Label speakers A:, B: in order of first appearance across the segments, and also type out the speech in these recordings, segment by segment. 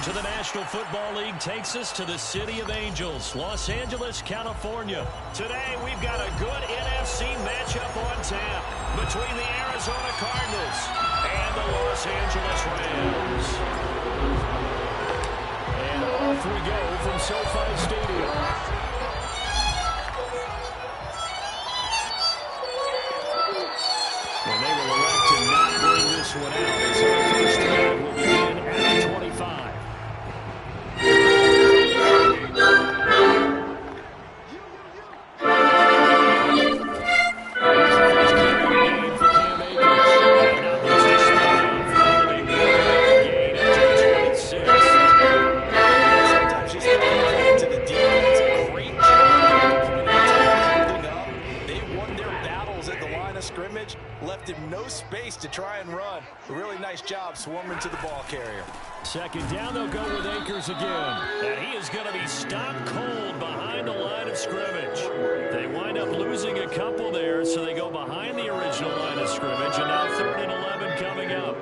A: to the National Football League takes us to the City of Angels, Los Angeles, California. Today, we've got a good NFC matchup on tap between the Arizona Cardinals and the Los Angeles Rams. And off we go from SoFi Stadium. And they will elect to not bring this one out as our first drive will begin at the 25.
B: Left him no space to try and run. A really nice job swarming to the ball carrier.
A: Second down, they'll go with Akers again. And he is going to be stopped cold behind the line of scrimmage. They wind up losing a couple there, so they go behind the original line of scrimmage. And now 3rd and 11 coming up.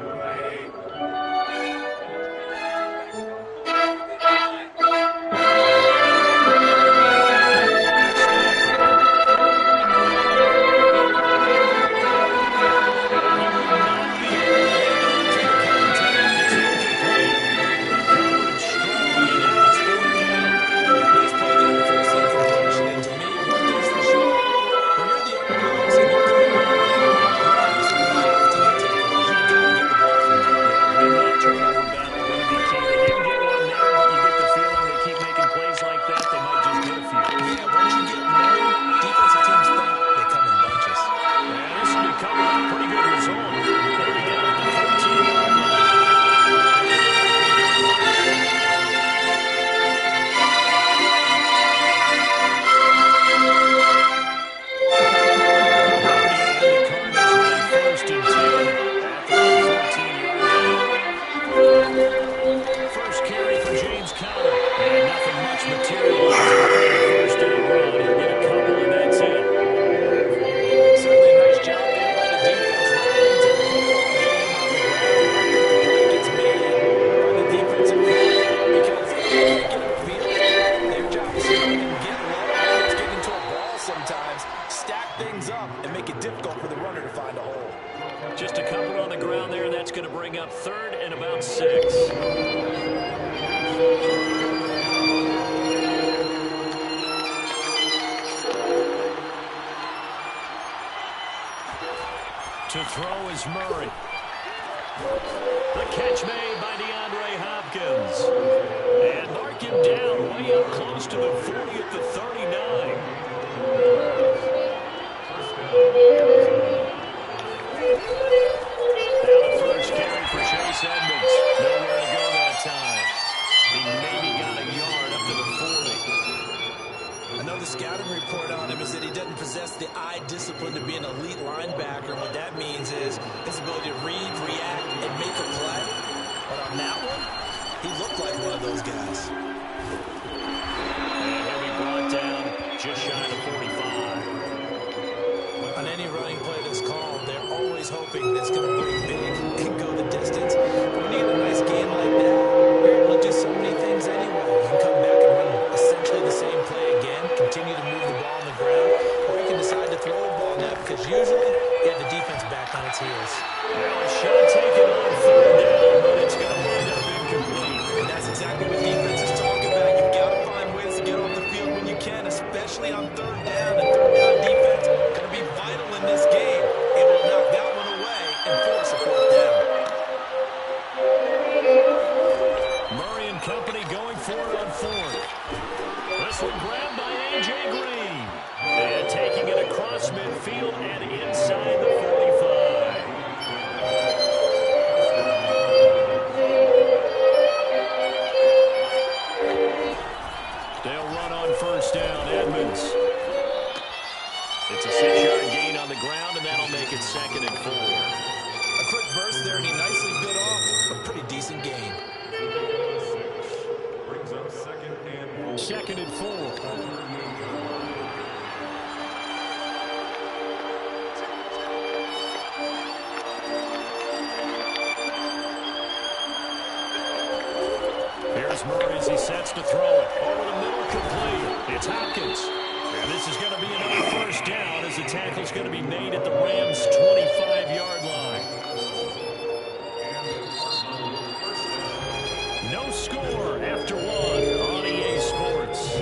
A: Just a couple on the ground there, and that's going to bring up 3rd and about 6. To throw is Murray. The catch made by DeAndre Hopkins. And mark him down way up close to the 40 at the 39. Now the first carry for Chase Edmonds. Nowhere to go that time. He maybe got a yard up to the 40.
B: I know the scouting report on him is that he doesn't possess the eye discipline to be an elite linebacker. And what that means is his ability to read, react, and make a play. But on that one, he looked like one of those guys.
A: And he'll be brought down just shy of 45.
B: On any running play that's called, they're always hoping that it's going to bring big and go the distance. But when you get a nice game like that, you're able to do so many things anyway. You can come back and run essentially the same play again, continue to move the ball on the ground, or you can decide to throw the ball now because usually you have the defense back on its heels.
A: Well, a shot taken on 3rd down, but it's going to wind up incomplete.
B: And that's exactly what defense is talking about. You've got to find ways to get off the field when you can, especially on 3rd down. And 3rd down defense going to be vital in this game. Able to knock that one away and force a 4th down.
A: Murray and company going for it on 4th. This one grabbed by A.J. Green. And taking it across midfield and inside the 45. They'll run on 1st down. Edmonds. It's a 6-yard gain on the ground, and that'll make it 2nd and 4.
B: A quick burst there, and he nicely bit off a pretty decent gain.
C: Brings up 2nd and 4.
A: 2nd and 4. Murray as he sets to throw it. Over the middle, complete. It's Hopkins. And this is going to be another first down as the tackle's going to be made at the Rams' 25-yard line. No score after one on EA Sports.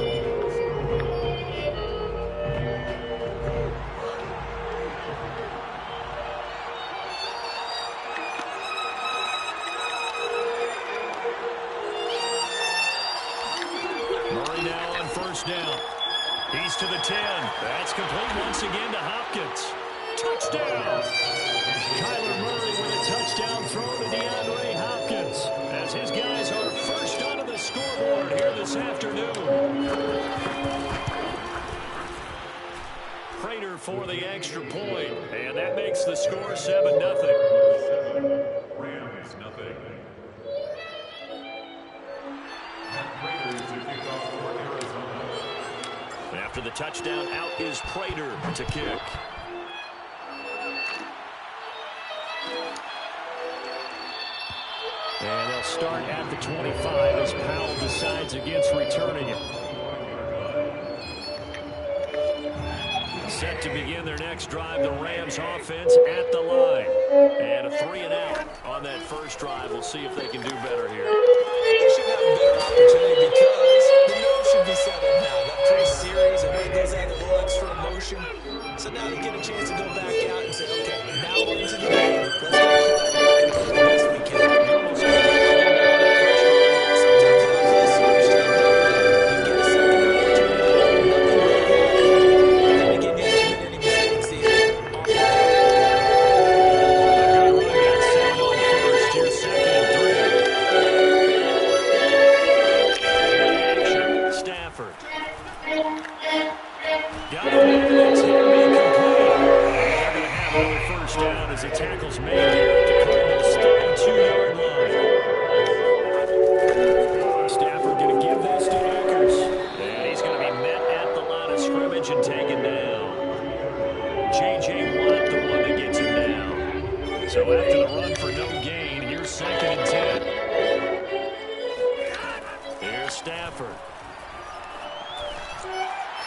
A: Murray now on first down. He's to the 10. That's complete once again to Hopkins. Touchdown! Kyler Murray with a touchdown throw to DeAndre Hopkins as his guys are first onto the scoreboard here this afternoon. Prater for the extra point, and that makes the score 7-0.
C: Rams, nothing. Prater to kick off for Arizona.
A: After the touchdown, out is Prater to kick. And they'll start at the 25 as Powell decides against returning it. Set to begin their next drive, the Rams offense at the line. And a 3-and-out on that first drive. We'll see if they can do better here.
B: They should have a better opportunity because the nerve should be settled now. That first series, and they added a little extra emotion. So now they get a chance to go back out and say, okay, now we're into the game. Let's go play and do the best we can.
A: As the tackle's made here at the Cardinals' 32-yard line. Stafford going to give this to Akers. And he's going to be met at the line of scrimmage and taken down. J.J. Watt, the one that gets him down. So after the run for no gain, here's 2nd and 10. Here's Stafford.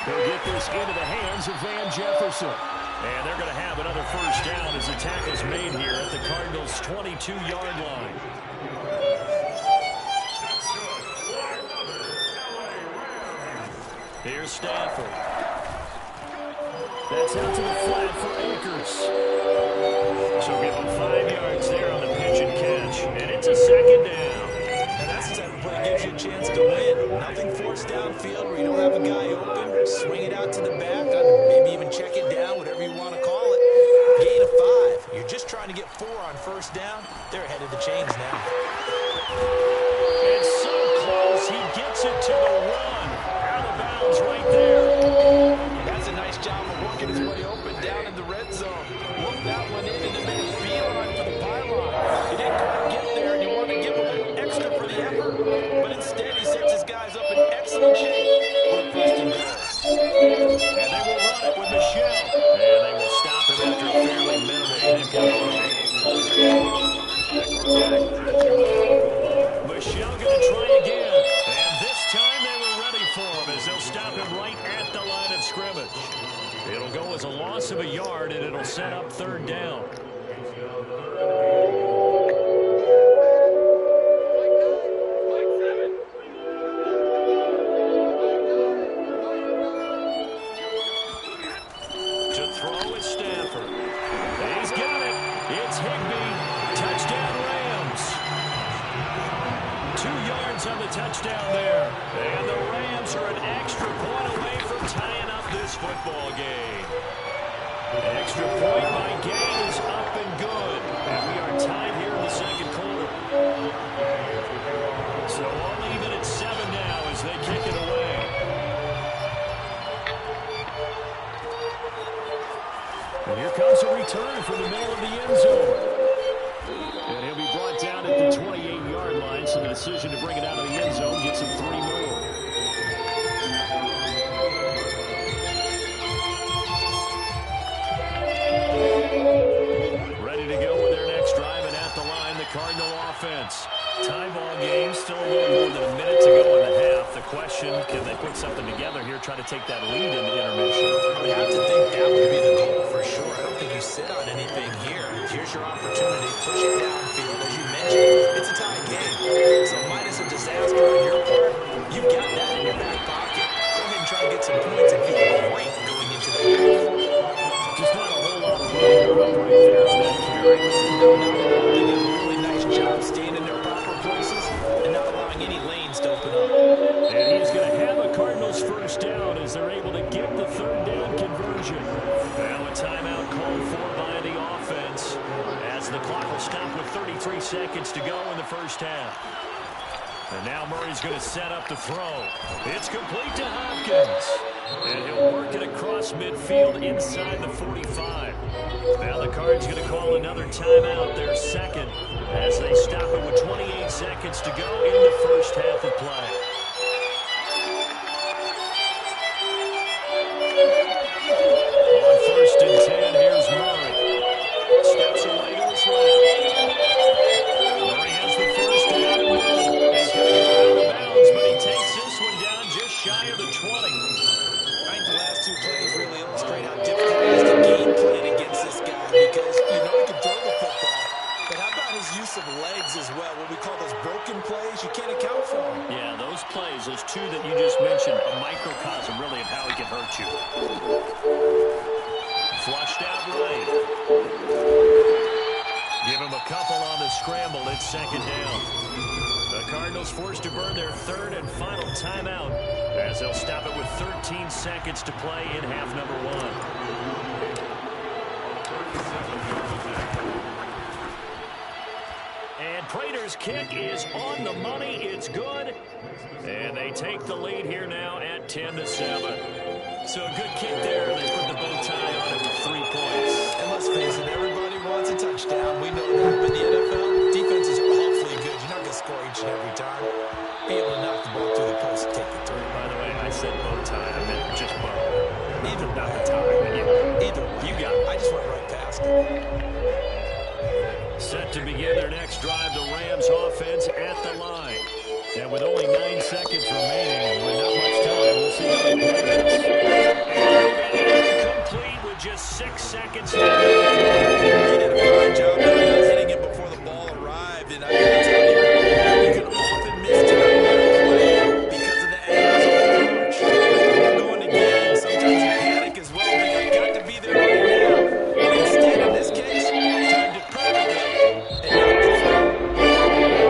A: He'll get this into the hands of Van Jefferson. And they're going to have another first down as the tackle's made here at the Cardinals' 22-yard line. Here's Stafford. That's out to the flat for Akers. So give him 5 yards there on the pitch and catch. And it's a 2nd down.
B: And that's the type of play that gives you a chance to win. Nothing forced downfield where you don't have a guy open. Swing it out to the back, maybe even check it down, whatever you want to call it. Gain of 5. You're just trying to get 4 on first down. They're ahead of the chains now.
A: It's so close. He gets it to the 1. Out of bounds right there.
B: That's a nice job of working his way open down in the red zone. Look that one in and then a beeline for the pylon. He didn't quite get there, and you want to give him a little extra for the effort. But instead, he sets his guys up in excellent shape for a first and goal.
A: And they will run it with Michelle. And they will stop him after a fairly minimal incompletion. Michelle going to try again. And this time they were ready for him as they'll stop him right at the line of scrimmage. It'll go as a loss of a yard, and it'll set up 3rd down. Touchdown there. And the Rams are an extra point away from tying up this football game. Extra point by Gain is up and good. And we are tied here in the 2nd quarter. So all even at 7 now as they kick it away. And here comes a return from the middle of the end zone. And he'll be brought down at the 28-yard line, so the decision to bring it out of the end zone gets him 3 more. Ready to go with their next drive, and at the line, the Cardinal offense. Tie ball game, still a little more than a minute to take that lead in the intermission.
B: I would have to think that would be the goal for sure. I don't think you sit on anything here. Here's your opportunity. Push it downfield. As you mentioned, it's a tie game. So minus a disaster on your part, you've got that in your back pocket. Go ahead and try to get some points and feel great going into the half.
A: Just not a whole lot of pressure up right there on that carry.
B: No, not at all. They did a really nice job staying in their proper places and not allowing any lanes to open up.
A: And he's going to have a Cardinals first down as they're able to get the third down conversion. Now a timeout called for by the offense as the clock will stop with 33 seconds to go in the first half. And now Murray's going to set up the throw. It's complete to Hopkins. And he'll work it across midfield inside the 45. Now the Cards going to call another timeout, their second, as they stop it with 28 seconds to go in the first half of play. On 1st and 10, here's Murray. Steps away to his left. Murray has the first down and goal. He's going to go out of bounds, but he takes this one down just shy of the 20.
B: I think the last two plays really illustrate how difficult it is to game plan against this guy because you know he can throw the football, but how about his use of legs as well? What we call those broken plays, you can't account for them.
A: Yeah, those plays, those two that you just mentioned, a microcosm really of how he can hurt you. Flushed out right. Give him a couple on the scramble. It's second down. The Cardinals forced to burn their third and final timeout as they'll stop it with 13 seconds to play in half number one. And Prater's kick is on the money. It's good. And they take the lead here now at 10-7. So a good kick there. They put the bow tie on it with 3 points.
B: And let's face it, everybody wants a touchdown. We know that. But in the NFL, defense is awfully good. You're not going to score each and every time. Be able to knock the ball through the post and take the three.
A: By the way, I said bow tie. I meant just bow.
B: Either
A: Not
B: way.
A: the tie. But yeah.
B: Either way.
A: You got it.
B: I just went right past it.
A: Set to begin their next drive, the Rams offense at the line. And with only 9 seconds remaining, with not much time, we'll see how they play this. Complete with just 6 seconds to go.
B: He did a fine job of hitting it before the ball arrived. And I can tell you, you can often miss time on a play because of the angles of approach. When you're going to game, sometimes you panic as well. But I've got to be there right now. Instead, in this case, timed it perfectly. And now the throw.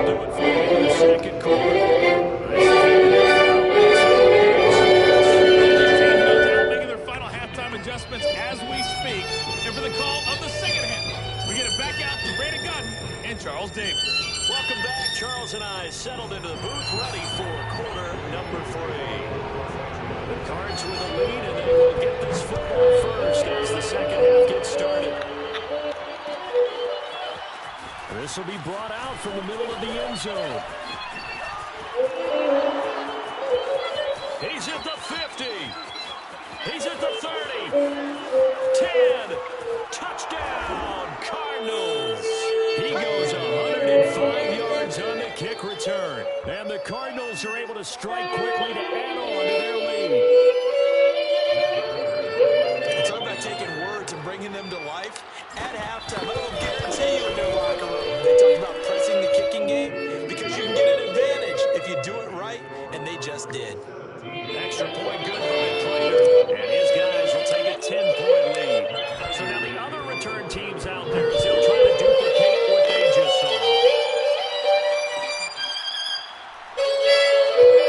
A: Do it for you in the second quarter.
D: Making their final halftime adjustments as we speak. And for the call of the second half, we get it back out to Brandon Gunn and Charles Davis.
A: Welcome back. Charles and I settled into the booth, ready for quarter number 3. The Cards with a lead, and they will get this football first as the second half gets started. This will be brought out from the middle of the end zone. He's at the 50. He's at the 30. 10. Touchdown, Cardinals. He goes 105 yards on the kick return. And the Cardinals are able to strike quickly to add on to their lead.
B: It's all about taking words and bringing them to life at halftime. I will guarantee you in their locker room, they talk about pressing the kicking game because you can get an advantage if you do it right, and they just did.
A: Extra point good by Prater. And his guys will take a 10-point lead. So now the other return teams out there as they'll try to duplicate what they just saw.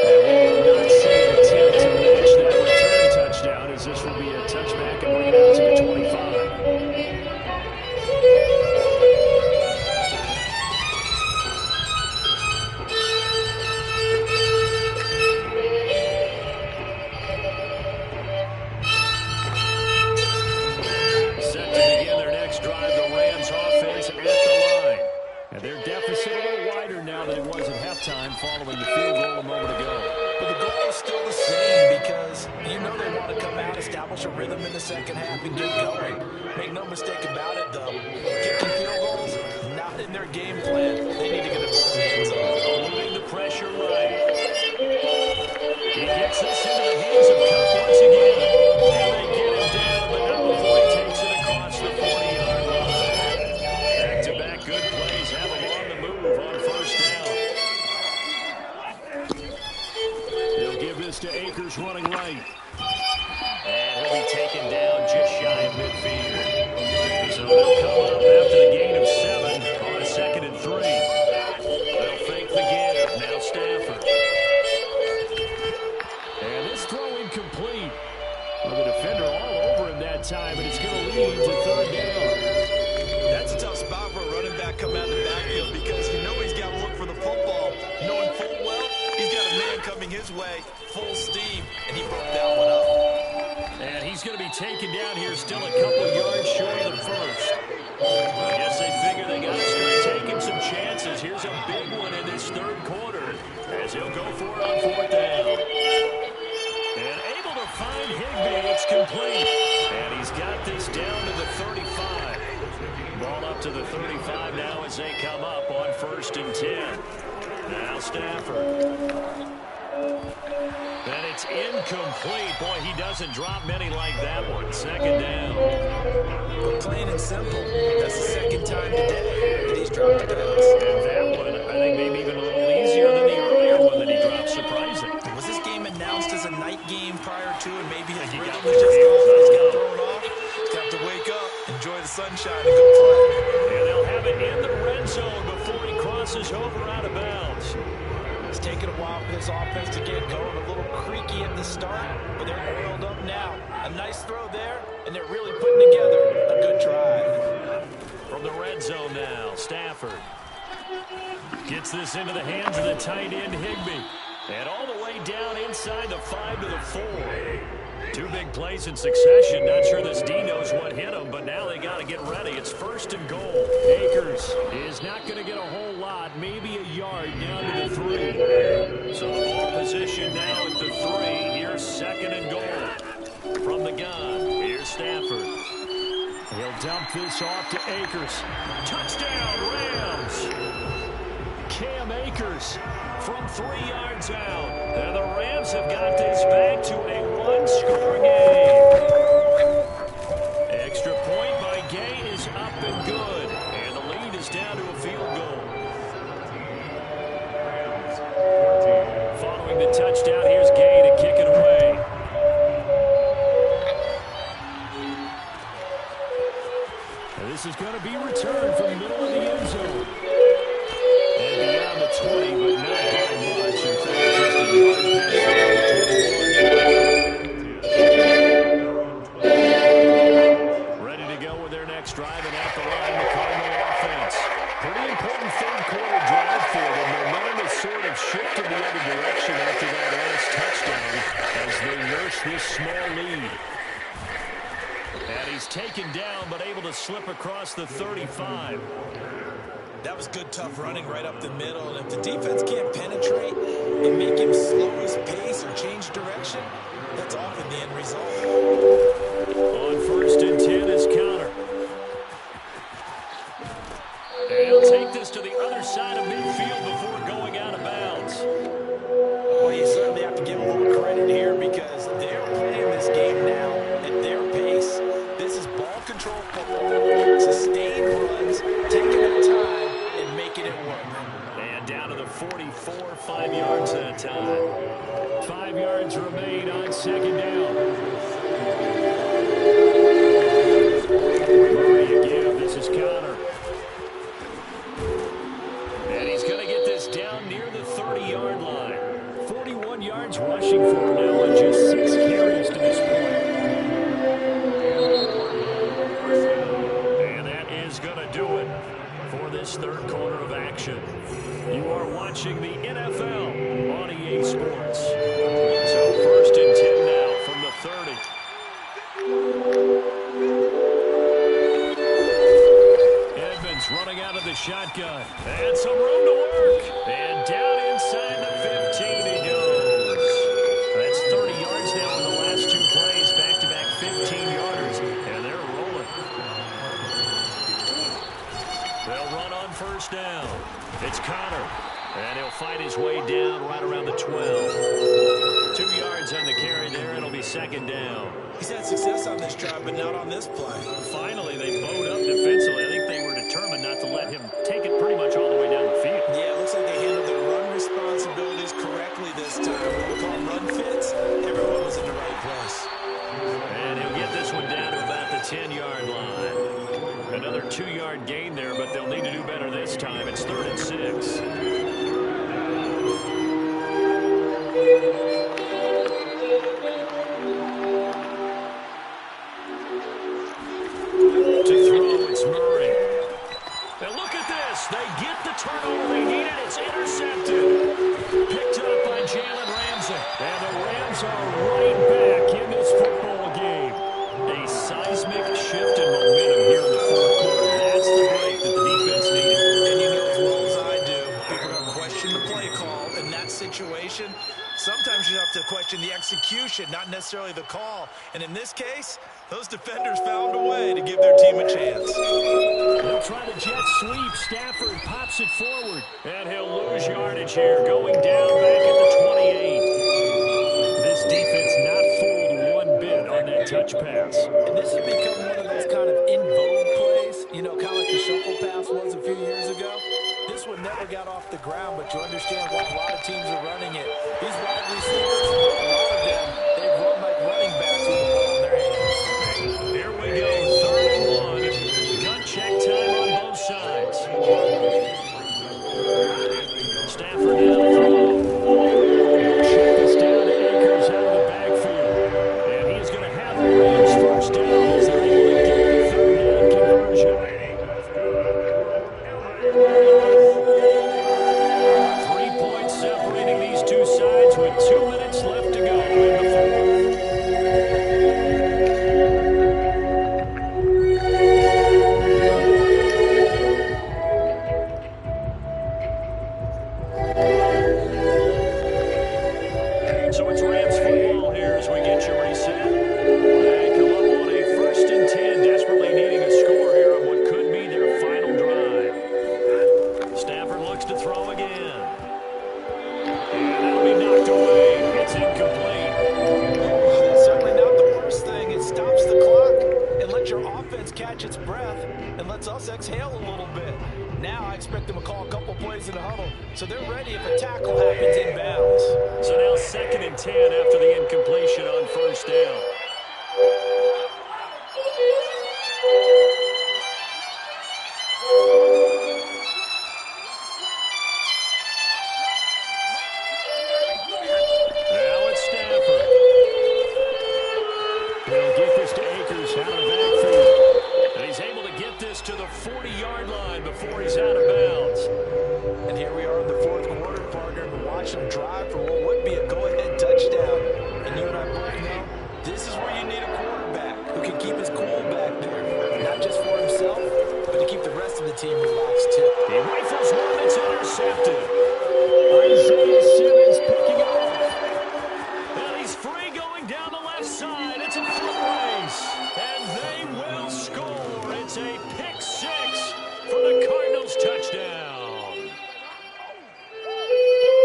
A: And we will not see an attempt to match that return touchdown as this will be a touchback and bring it out to the 25. Set to begin their next drive, the Rams offense at the line. And their deficit a little wider now than it was at halftime following the field goal a moment ago.
B: But the goal is still the same because you know they want to come out, establish a rhythm in the second half, and get going. Make no mistake about it, though. Kicking field goals, not in their game plan. They need to get it in the end zone.
A: Moving the pressure right. He gets this into the hands of Cup once he they'll come up after the gain of 7 on a 2nd and 3. They'll fake the give. Now Stafford. And this throw incomplete. Well, the defender all over him that time, and it's going to lead to 3rd down.
B: That's a tough spot for a running back coming out of the backfield because you know he's got to look for the football, knowing full well he's got a man coming his way, full steam, and he broke that one up.
A: And he's going to be taken down here, still a couple yards short of the first. I guess they figure they got to start taking some chances. Here's a big one in this 3rd quarter as he'll go for it on 4th down. And able to find Higbee. It's complete. And he's got this down to the 35. Ball up to the 35 now as they come up on 1st and 10. Now Stafford. And it's incomplete. Boy, he doesn't drop many like that one. 2nd down.
B: But plain and simple, that's the 2nd time today that he's dropped a pass.
A: And that one, I think maybe even a little easier than the earlier one that he dropped. Surprising.
B: Was this game announced as a night game prior to, and maybe his rhythm was just off? He's got thrown off. He's got to wake up, enjoy the sunshine, and go play.
A: And they'll have it in the red zone before he crosses over out of bounds.
B: It's taken a while for this offense to get going. A little creaky at the start, but they're oiled up now. A nice throw there, and they're really putting together a good drive.
A: From the red zone now, Stafford gets this into the hands of the tight end, Higbee. And all the way down inside the 5 to the 4. 2 big plays in succession. Not sure this D knows what hit him, but now they got to get ready. It's 1st and goal. Akers is not going to get a whole lot, maybe a yard down to the 3. So the ball position now at the 3. Here's 2nd and goal. From the gun, here's Stafford. He'll dump this off to Akers. Touchdown, Rams! Cam Akers from 3 yards out. And the Rams have got this back to a 1-score game. Extra point by Gay is up and good. And the lead is down to a field goal. Following the touchdown, here's Gay to kick it away. And this is going to be returned from the middle of the end zone. And beyond the 20, but not by much. In fact, just a yard pass. Ready to go with their next drive, and at the line, the Cardinal offense. Pretty important 3rd quarter drive for them. Momentum has sort of shifted the other direction after that last touchdown as they nurse this small lead. And he's taken down, but able to slip across the 35.
B: That was good, tough running right up the middle. And if the defense can't penetrate and make him slow his pace or change direction, that's often the end result.
A: On 1st and 10 is Connor. And he'll take this to the other side of midfield before going out of bounds.
B: Well, you certainly have to give a little credit here because they're playing this game now at their pace. This is ball control football. Sustained runs, taking their time, and making it work.
A: And down to the 44, 5 yards that time. 5 yards remain on 2nd down. Murray again, this is Connor. And he's going to get this down near the 30-yard line. 41 yards rushing for him now on just 6 carries to this point. And that is going to do it for this 3rd quarter of action. You are watching the NFL on EA Sports. So 1st and 10 now from the 30. Edmonds running out of the shotgun. And some room to work. And down inside the 15 he goes. That's 30 yards now in the last 2 plays. Back-to-back 15-yarders. And they're rolling. They'll run on 1st down. It's Connor. And he'll fight his way down right around the 12. 2 yards on the carry there. It'll be 2nd down.
B: He's had success on this drive, but not on this play.
A: Finally, they bowed up defensively. I think they were determined not to let him take it pretty much all the way down the field.
B: Yeah, it looks like they handled their run responsibilities correctly this time. What we call run fits, everyone was in the right place.
A: And he'll get this one down to about the 10-yard line. Another 2-yard gain there, but they'll need to do better this time. It's 3rd and 6. They get the turnover they needed. It's intercepted. Picked up by Jalen Ramsey. And the Rams are right back in this football game. A seismic shift in momentum here in the fourth quarter. That's the break that the defense needed.
B: And you know as well as I do, people don't question the play call in that situation. Sometimes you have to question the execution, not necessarily the call. And in this case, those defenders found a way to give their team a chance.
A: They'll try the jet sweep. Stafford pops it forward. And he'll lose yardage here. Going down back at the 28. This defense not fooled one bit on that touch pass.
B: And this has become one of those kind of in vogue plays. You know, kind of like the shuffle pass was a few years ago. This one never got off the ground, but you understand why a lot of teams are running it. These wide receivers, a lot of them, they run like running backs with the ball in their hands.
A: Here we go, 3rd and 1. Gun check time on both sides. Stafford now to throw. He'll check this down to Akers out of the backfield. And he's going to have the Rams first down as they're able to get the 3rd down conversion. 3 points separating these two sides with 2 minutes left to go in the fourth. So it's Rams football here as we get you reset. They come up on a 1st and 10, desperately needing a score here on what could be their final drive. Stafford looks to throw again. And that'll be knocked away. It's incomplete.
B: That's certainly not the worst thing. It stops the clock and lets your offense catch its breath and lets us exhale a little bit. Now I expect them to call a couple plays in the huddle, so they're ready if a tackle happens inbounds.
A: So now 2nd and 10 after the incompletion on 1st down. Now it's Stafford. He'll get this to Akers out of the backfield. And he's able to get this to the 40-yard line before he's out of bounds.
B: And here we are in the fourth quarter, partner, and watch them drive for what would be a go-ahead touchdown. And you and I both know this is where you need a quarterback who can keep his cool back there. Not just for himself, but to keep the rest of the team relaxed, too.
A: He rifles one that's intercepted. Isaiah Simmons picking up. And he's free going down the left side. It's a foot race. And they will score. It's a pick 6 for the Cardinals touchdown.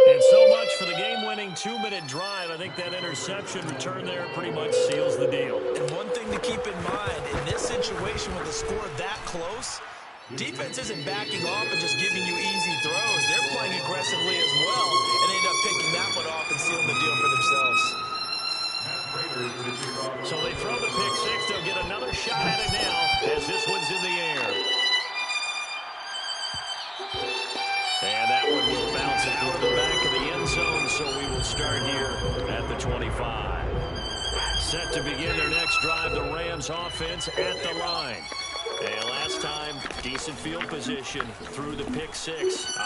A: And so much for the game-winning 2-minute drive. I think that interception return there pretty much seals the deal.
B: And one thing to keep in mind, in this situation with a score that close, defense isn't backing off and just giving you easy throws. They're playing aggressively as well and end up picking that one off and sealing the deal for themselves.
A: So they throw the pick 6. They'll get another shot at it now as this one's in the air. And that one will bounce out of the back of the end zone, so we will start here at the 25. Set to begin their next drive, the Rams offense at the line. And last time, decent field position through the pick 6.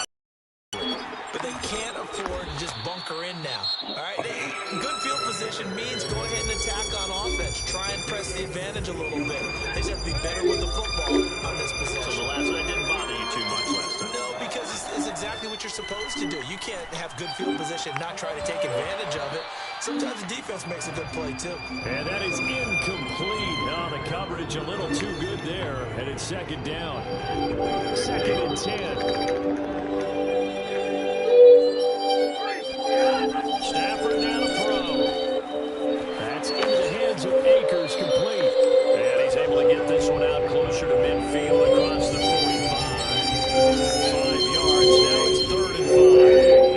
B: But they can't afford to just bunker in now. All right, good field position means go ahead and attack on offense. Try and press the advantage a little bit. They just have to be better with the football on this possession.
A: So the last one didn't bother you too much last time.
B: No, because it's exactly what you're supposed to do. You can't have good field position and not try to take advantage of it. Sometimes the defense makes a good play, too.
A: And that is incomplete. Oh, the coverage a little too good there. And it's 2nd down. 2nd and 10. Stafford now to throw. That's into the hands of Akers, complete. And he's able to get this one out closer to midfield across the 45. 5 yards. Now it's 3rd and 5.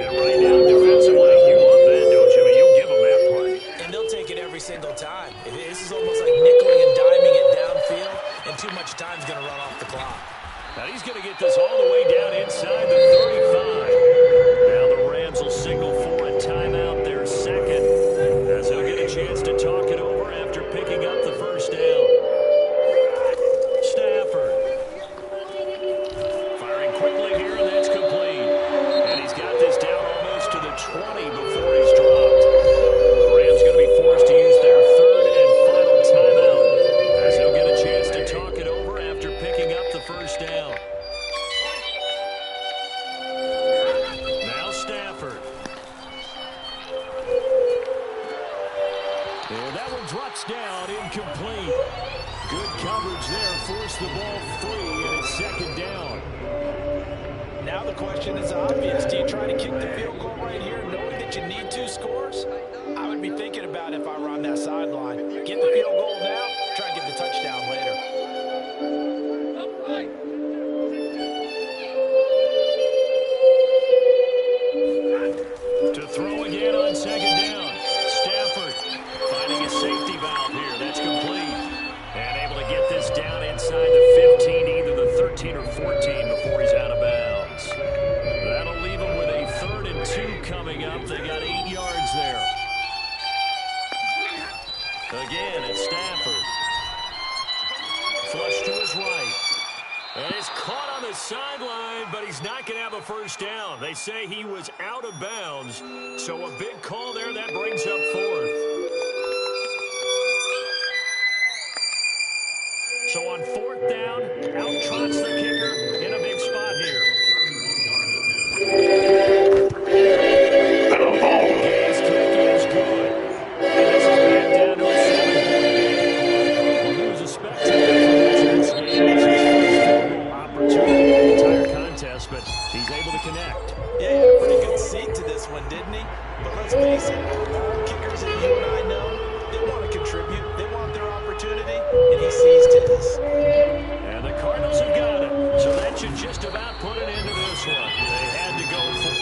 A: And right now, defensively, you love that, don't you? I mean, you'll give them that play.
B: And they'll take it every single time. This is almost like nickeling and diming it downfield, and too much time's going to run off the clock.
A: Now he's going to get this all the way down inside the 35. Now the Rams will signal for a timeout, their second, as he'll get a chance to talk it over after picking up the first down. Stafford. Firing quickly here, and that's complete. And he's got this down almost to the 20 before he's dropped. The Rams going to be forced to use their third and final timeout, as he'll get a chance to talk it over after picking up the first down. Now Stafford. And that one drops down, incomplete. Good coverage there, forced the ball free, and it's second down.
B: Now the question is obvious. Do you try to kick the field goal right here knowing that you need 2 scores? I would be thinking about it if I were on that sideline. Get the field goal now, try and get the touchdown later.
A: To throw again on second down. Stafford finding a safety valve here. That's complete. And able to get this down inside the 15, either the 13 or 14 before he's out of bounds. That'll leave him with a 3rd and 2 coming up. They got 8 yards there. Again, it's Stafford. Flush to his right. And it's caught on the sideline, but he's not going to have a first down. They say he was out of bounds, so a big call there. That brings up 4th. So on 4th down, out trots the kicker in a big spot here. His kick is good. And this is back down to a 7-point game. Well, who was a spectator for much of this game? This is his first field goal opportunity in the entire contest, but he's able to connect.
B: Yeah, he had a pretty good seat to this one, didn't he? But let's face it, all kickers that you and I know, they want to contribute. They want their opportunity, and he seized his.
A: And the Cardinals have got it. So that should just about put an end to this one. They had to go for it.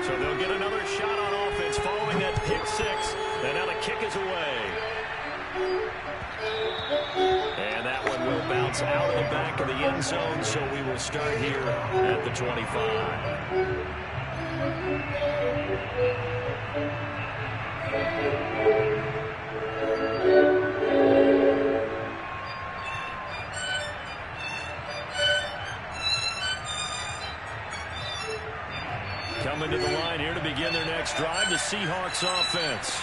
A: So they'll get another shot on offense following that pick six. And now the kick is away. And that one will bounce out of the back of the end zone, so we will start here at the 25. Coming to the line here to begin their next drive, the Seahawks offense.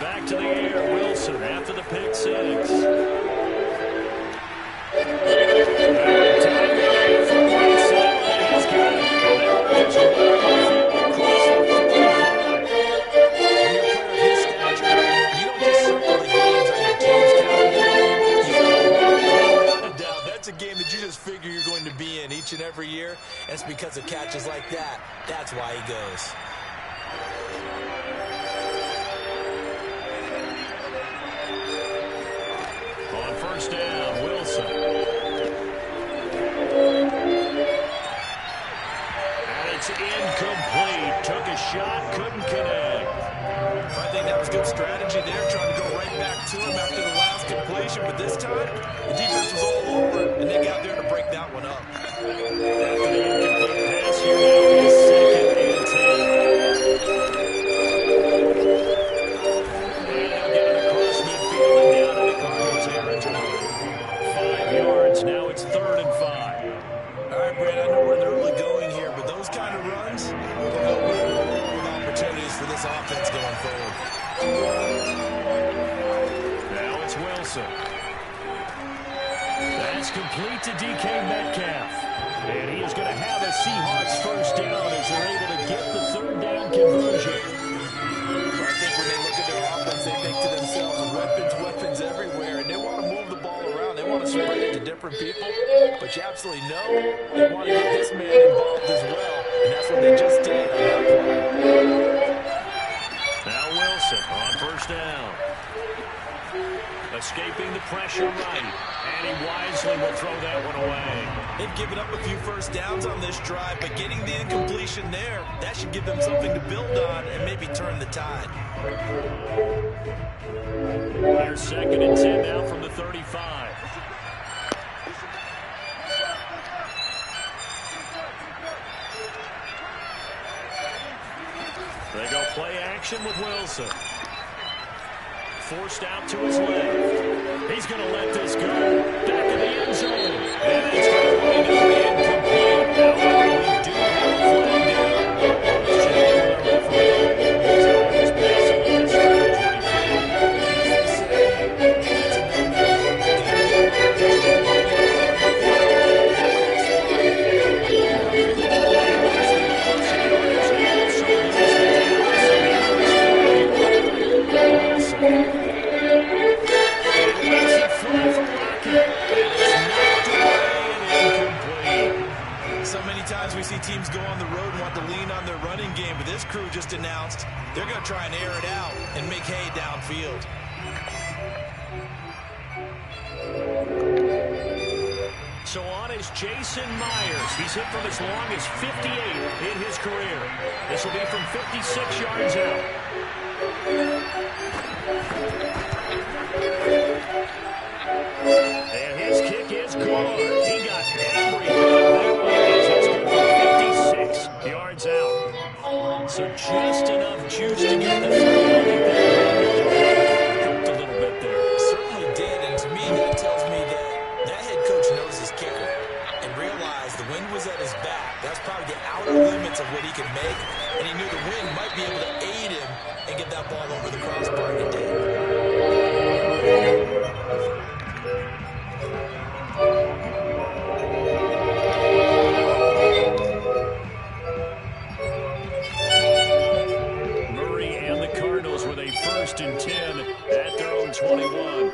A: Back to the air, Wilson after the pick six.
B: Figure you're going to be in each and every year, and it's because of catches like that. That's why he goes.
A: On first down, Wilson. And it's incomplete. Took a shot, couldn't connect.
B: I think that was good strategy there, trying to go right back to him after the last completion, but this time the defense was all over it, and they got there to break that one up.
A: After the incomplete pass, here now is 2nd and 10. And they'll get it across midfield and down into Cardinal territory. 5 yards, now it's 3rd and 5.
B: All right, Brad, I know we're in the early going here, but those kind of runs will help with opportunities for this offense going forward.
A: Now it's Wilson. That's complete to DK Metcalf. And he is going to have a Seahawks first down as they're able to get the 3rd down conversion.
B: I think when they look at their offense, they think to themselves, weapons everywhere, and they want to move the ball around. They want to spread it to different people, but you absolutely know they want to get this man involved as well, and that's what they just did on that play.
A: Now Wilson on first down. Escaping the pressure right. And he wisely will throw that one away.
B: They've given up a few first downs on this drive, but getting the incompletion there, that should give them something to build on and maybe turn the tide.
A: Here's 2nd and 10 now from the 35. They go play action with Wilson. Forced out to his left. He's going to let this go. Back in the end zone. And it's going to wind up incomplete. However, we do have a flag down.
B: We see teams go on the road and want to lean on their running game, but this crew just announced they're going to try and air it out and make hay downfield.
A: So on is Jason Myers. He's hit from as long as 58 in his career. This will be from 56 yards out. And his kick is good. He got everything that way. It's good for 56 yards out. So just enough juice to get the 3. Helped a little bit there.
B: Certainly did, and to me that tells me that head coach knows his kicker and realized the wind was at his back. That's probably the outer limits of what he can make, and he knew the wind might be able to aid him and get that ball over the crossbar, and it did.
A: First and 10 at their own 21.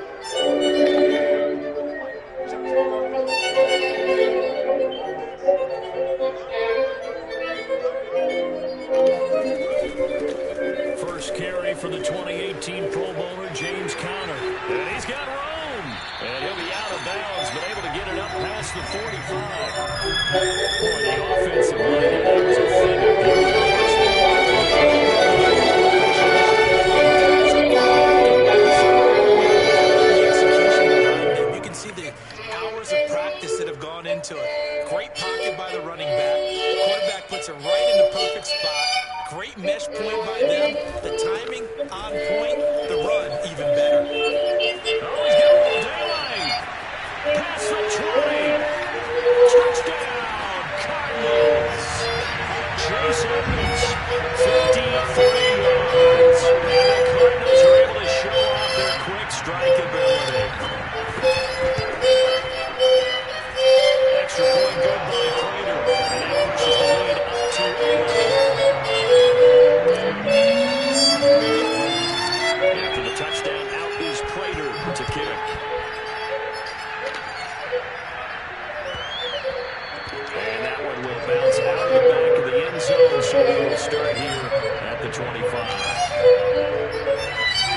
A: First carry for the 2018 Pro Bowler, James Conner. And he's got room. And he'll be out of bounds, but able to get it up past the 45. Boy, the offensive line, that was a
B: the perfect spot. Great mesh point by them. The timing on point. The run even better.
A: Oh, he's got a little daylight. Past the 20. Touchdown, Cardinals. Chase Edmonds, 53 yards. And the Cardinals are able to show off their quick strike ability. Extra point good by Prater. And that pushes the lead up to 11. After the touchdown, out is Prater to kick. And that one will bounce out of the back of the end zone, so we will start here at the 25.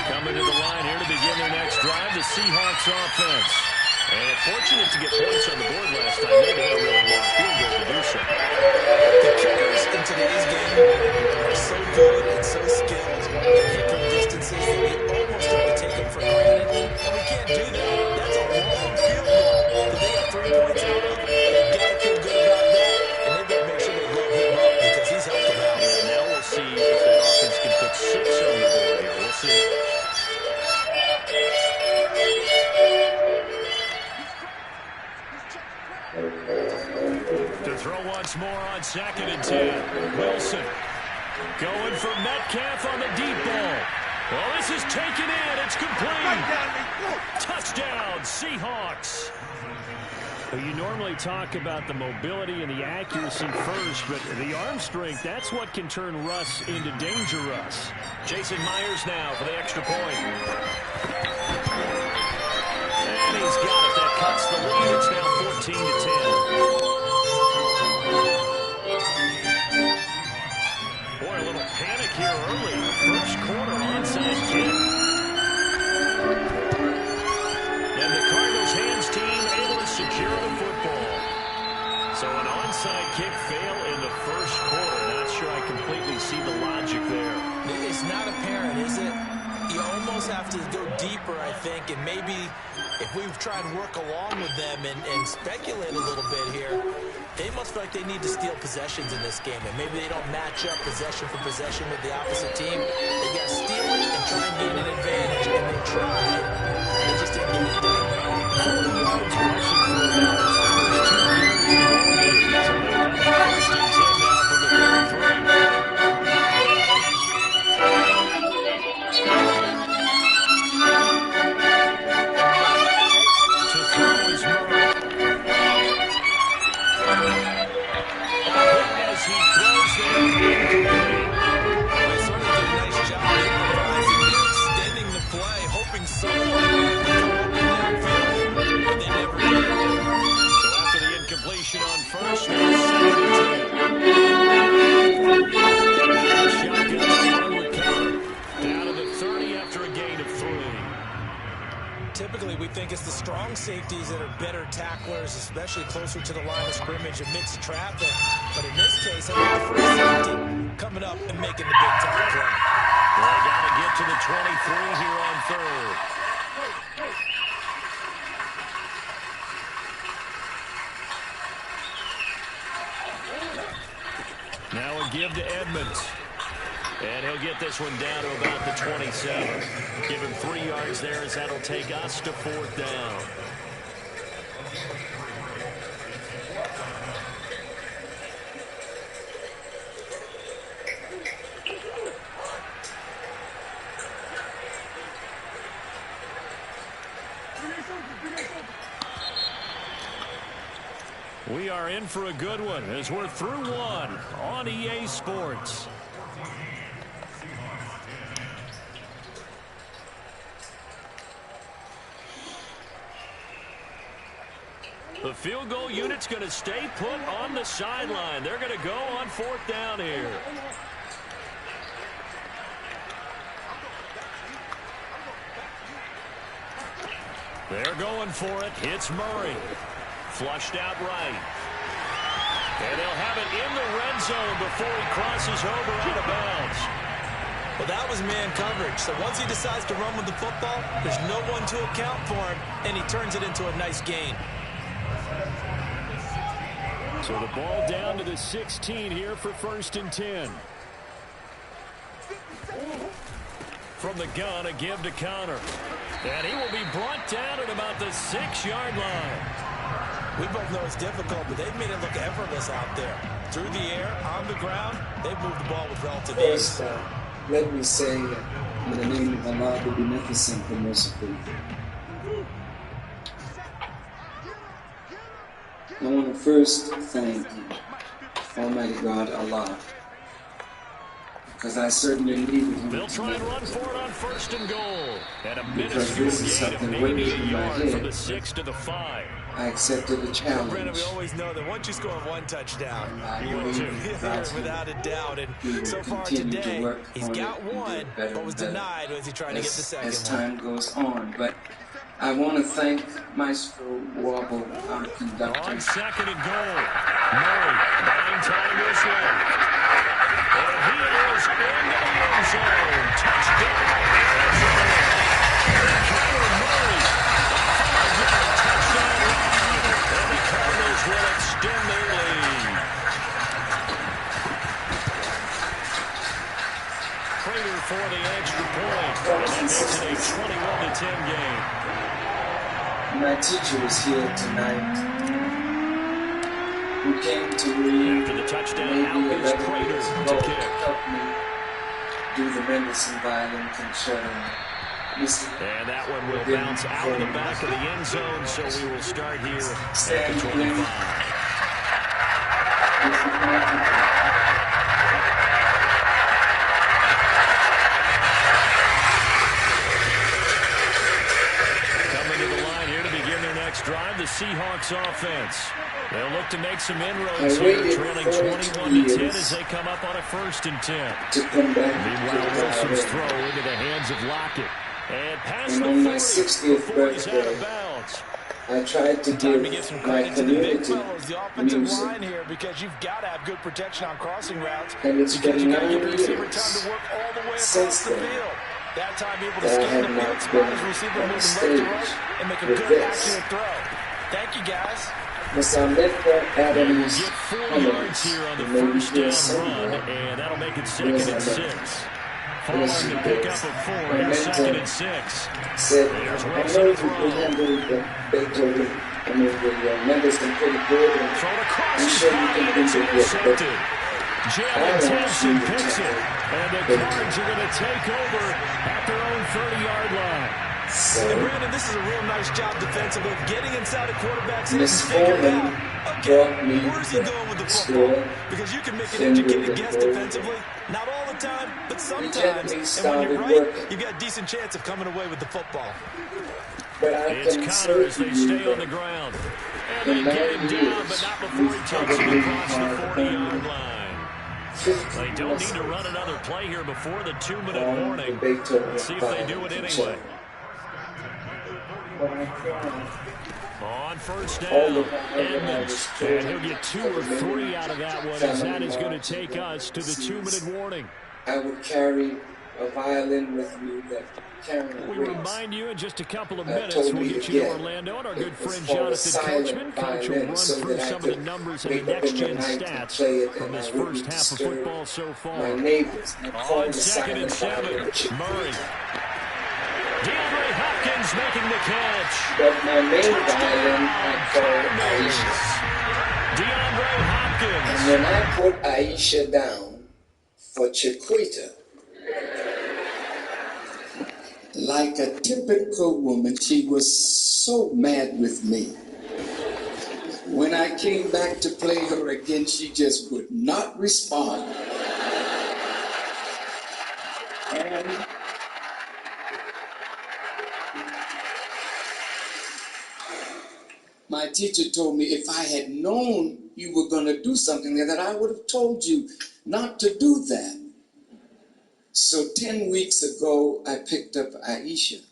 A: Coming to the line here to begin their next drive, the Seahawks offense. And fortunate to get points on the board last time. They had a really long field goal to do so.
B: The kickers in today's game are so good and so skilled. They kick from distances that we almost have to take them for granted. And we can't do that. That's a long field goal that they got 3 points out of. They've got to feel good about that. And they've got to make sure they load him up because he's helped them out.
A: And now we'll see if that offense can put 6 on the board here. We'll see. To throw once more on 2nd and 10. Wilson going for Metcalf on the deep ball. Well, this is taken in. It's complete. Touchdown, Seahawks. Well, you normally talk about the mobility and the accuracy first, but the arm strength, that's what can turn Russ into danger Russ. Jason Myers now for the extra point. And he's got it. That cuts the lead. It's now 14 to 10. Boy, a little panic here early. First quarter onside kick. And the Cardinals hands team able to secure the football. So an onside kick fail in the first quarter. Not sure I completely see the logic there.
B: It's not apparent, is it? You almost have to go deeper, I think, and maybe if we've tried to work along with them and speculate a little bit here, they must feel like they need to steal possessions in this game, and maybe they don't match up possession for possession with the opposite team. They got to steal it and try and gain an advantage, and they tried. They just didn't get it done.
A: 40 yards rushing for about his first 2 games in the league. So they'll have the first and 10 now from the 33. On first, now 2nd and 10. Shotgun recover. Down to the 30 after a gain of 3.
B: Typically, we think it's the strong safeties that are better tacklers, especially closer to the line of scrimmage amidst traffic. But in this case, I think the free safety coming up and making the big-time play.
A: They got to get to the 23 here on 3rd. Now a give to Edmonds. And he'll get this one down to about the 27. Give him 3 yards there as that'll take us to 4th down. We are in for a good one as we're through one on EA Sports. The field goal unit's going to stay put on the sideline. They're going to go on 4th down here. They're going for it. It's Murray. Flushed out right. And they'll have it in the red zone before he crosses over out of bounds.
B: Well, that was man coverage. So once he decides to run with the football, there's no one to account for him, and he turns it into a nice gain.
A: So the ball down to the 16 here for 1st and 10. From the gun, a give to Connor. And he will be brought down at about the 6-yard line.
B: We both know it's difficult, but they've made it look effortless out there. Through the air, on the ground, they've moved the ball with relative ease.
E: First, let me say, in the name of Allah, the Beneficent, the Merciful, I want to first thank Almighty God, Allah, because I certainly needed Him.
A: They'll try and run for it on 1st and goal. And a
E: Because
A: minuscule
E: this is
A: gain of
E: something
A: maybe
E: way
A: a
E: in my
A: yard from the
E: head.
A: 6 to the 5.
E: I accepted the
B: Brandon,
E: challenge.
B: we always know that once you score one touchdown,
E: I
B: you will
E: believe
B: do
E: in
B: it
E: God's
B: without a doubt.
E: We
B: And
E: will
B: so far
E: continue to
B: today,
E: work
B: he's
E: on
B: got
E: it and do
B: one,
E: it better
B: but was
E: and better
B: denied as he tried to get the second
E: as
B: one.
E: time goes on. But I want to thank Maestro Wobble, our conductor.
A: On 2nd and goal, Murray buying time this one. And he is into the end zone. Touchdown, Arizona. Kyler Murray, a 5-yard touchdown run. And the Cardinals will extend their lead. Prater for the extra point. And that makes it a 21-10 game.
E: My teacher is here tonight, who came to me
A: After the touchdown,
E: maybe
A: out is
E: 11
A: Prater
E: years
A: to
E: ago to
A: kick.
E: help me do the Mendelssohn Violin Concerto.
A: And that one will bounce out of the back of the end zone, so we will start here at the 25. Coming to the line here to begin their next drive, the Seahawks offense. They'll look to make some inroads here, trailing 21-10 as they come up on a 1st and 10.
E: to come back
A: Meanwhile,
E: to
A: Wilson's
E: the
A: throw into the hands of Lockett. And past
E: And
A: the
E: on my
A: 40
E: 60th
A: before he's out of
E: birthday,
A: bounds.
E: I tried to
B: Time to give some
E: give my
B: credit to the big
E: community
B: fellows, the offensive
E: music.
B: line here, because you've got to have good protection on crossing routes.
E: And it's
B: because
E: been
B: you got to give
E: 9
B: the receiver
E: years
B: time to work all the way
E: since
B: across the
E: then
B: field. That time, be able to
E: that I
B: scan
E: have
B: the field,
E: not
B: spot
E: been
B: his receiver,
E: on
B: moving left to
E: stage
B: right, and make a
E: with
B: good,
E: this.
B: accurate throw. Thank you, guys.
E: Masameka Adams
A: Get 4
E: Cummings,
A: yards here on the
E: who may be
A: first
E: here
A: down run,
E: somewhere.
A: and that'll make it
E: Where's
A: 2nd and
E: that
A: 6.
E: at?
A: Following
E: Yes,
A: the
E: it
A: pickup
E: is.
A: of 4,
E: My
A: here's 2nd
E: mentor
A: and 6.
E: said,
A: There's
E: I
A: Wilson
E: know
A: to
E: you can
A: throw.
E: handle the Beethoven, the Mendelssohn pretty good, and
A: Thrown across
E: I'm
A: his
E: sure you
A: body,
E: can
A: and
E: do
A: it's
E: it good, but
A: intercepted.
E: I
A: Jalen
E: want
A: Thompson
E: you to
A: picks it, and the
E: Thank you.
A: Cards are going to take over at their own 30-yard line.
E: So,
B: And Brandon, this is a real nice job defensively of getting inside a quarterback's head and
E: Miss
B: figuring
E: Foreman
B: out, okay,
E: brought me
B: where's he going with the
E: the
B: football?
E: score.
B: Because you can make an
E: Send it
B: educated
E: to
B: guess
E: goal.
B: defensively. Not all the time, but sometimes.
E: gently
B: And when you're
E: started
B: right,
E: working.
B: you've got a decent chance of coming away with the football.
E: but I
A: It's
E: can
A: Connor
E: say
A: as
E: to
A: they
E: you
A: stay on the
E: that
A: ground. And
E: in
A: they get
E: 9
A: him down,
E: years,
A: but not before he
E: we've
A: takes it
E: probably
A: across the
E: had
A: 40-yard line.
E: 50
A: They don't need
E: plus
A: to run another play here before the 2-minute
E: on the
A: warning.
E: Beethoven
A: Let's see if they do it
E: Violin
A: anyway.
E: Concerto. But I tried.
A: On first
E: All
A: down,
E: the time I
A: Edmonds.
E: was
A: And
E: told
A: he'll get 2 or 3 out of that one, as that is going to take us to the 2-minute warning.
E: I would carry a violin with me that carried
A: We
E: weights.
A: remind you in just a couple of
E: I
A: minutes,
E: told
A: we'll
E: me
A: get you to
E: again,
A: Orlando, and our good
E: it was
A: friend
E: called a
A: Jonathan
E: silent
A: Coachman. Coach will
E: violin,
A: run
E: so
A: through
E: that I
A: some of the
E: could
A: numbers and the
E: wake up in the
A: next-gen
E: night and
A: stats
E: play it,
A: from
E: and
A: this
E: I
A: first
E: wouldn't
A: half of
E: disturb
A: football so far.
E: my neighbors. I called
A: On
E: the
A: 2nd and
E: silent
A: 7,
E: violin Chiquita.
A: Murray. DeAndre Hopkins making the catch.
E: But my main violin I called
A: Cardinals.
E: Aisha.
A: DeAndre Hopkins.
E: And when I put Aisha down for Chiquita, like a typical woman, she was so mad with me. When I came back to play her again, she just would not respond. And my teacher told me if I had known you were going to do something like that, I would have told you not to do that. So 10 weeks ago, I picked up Aisha.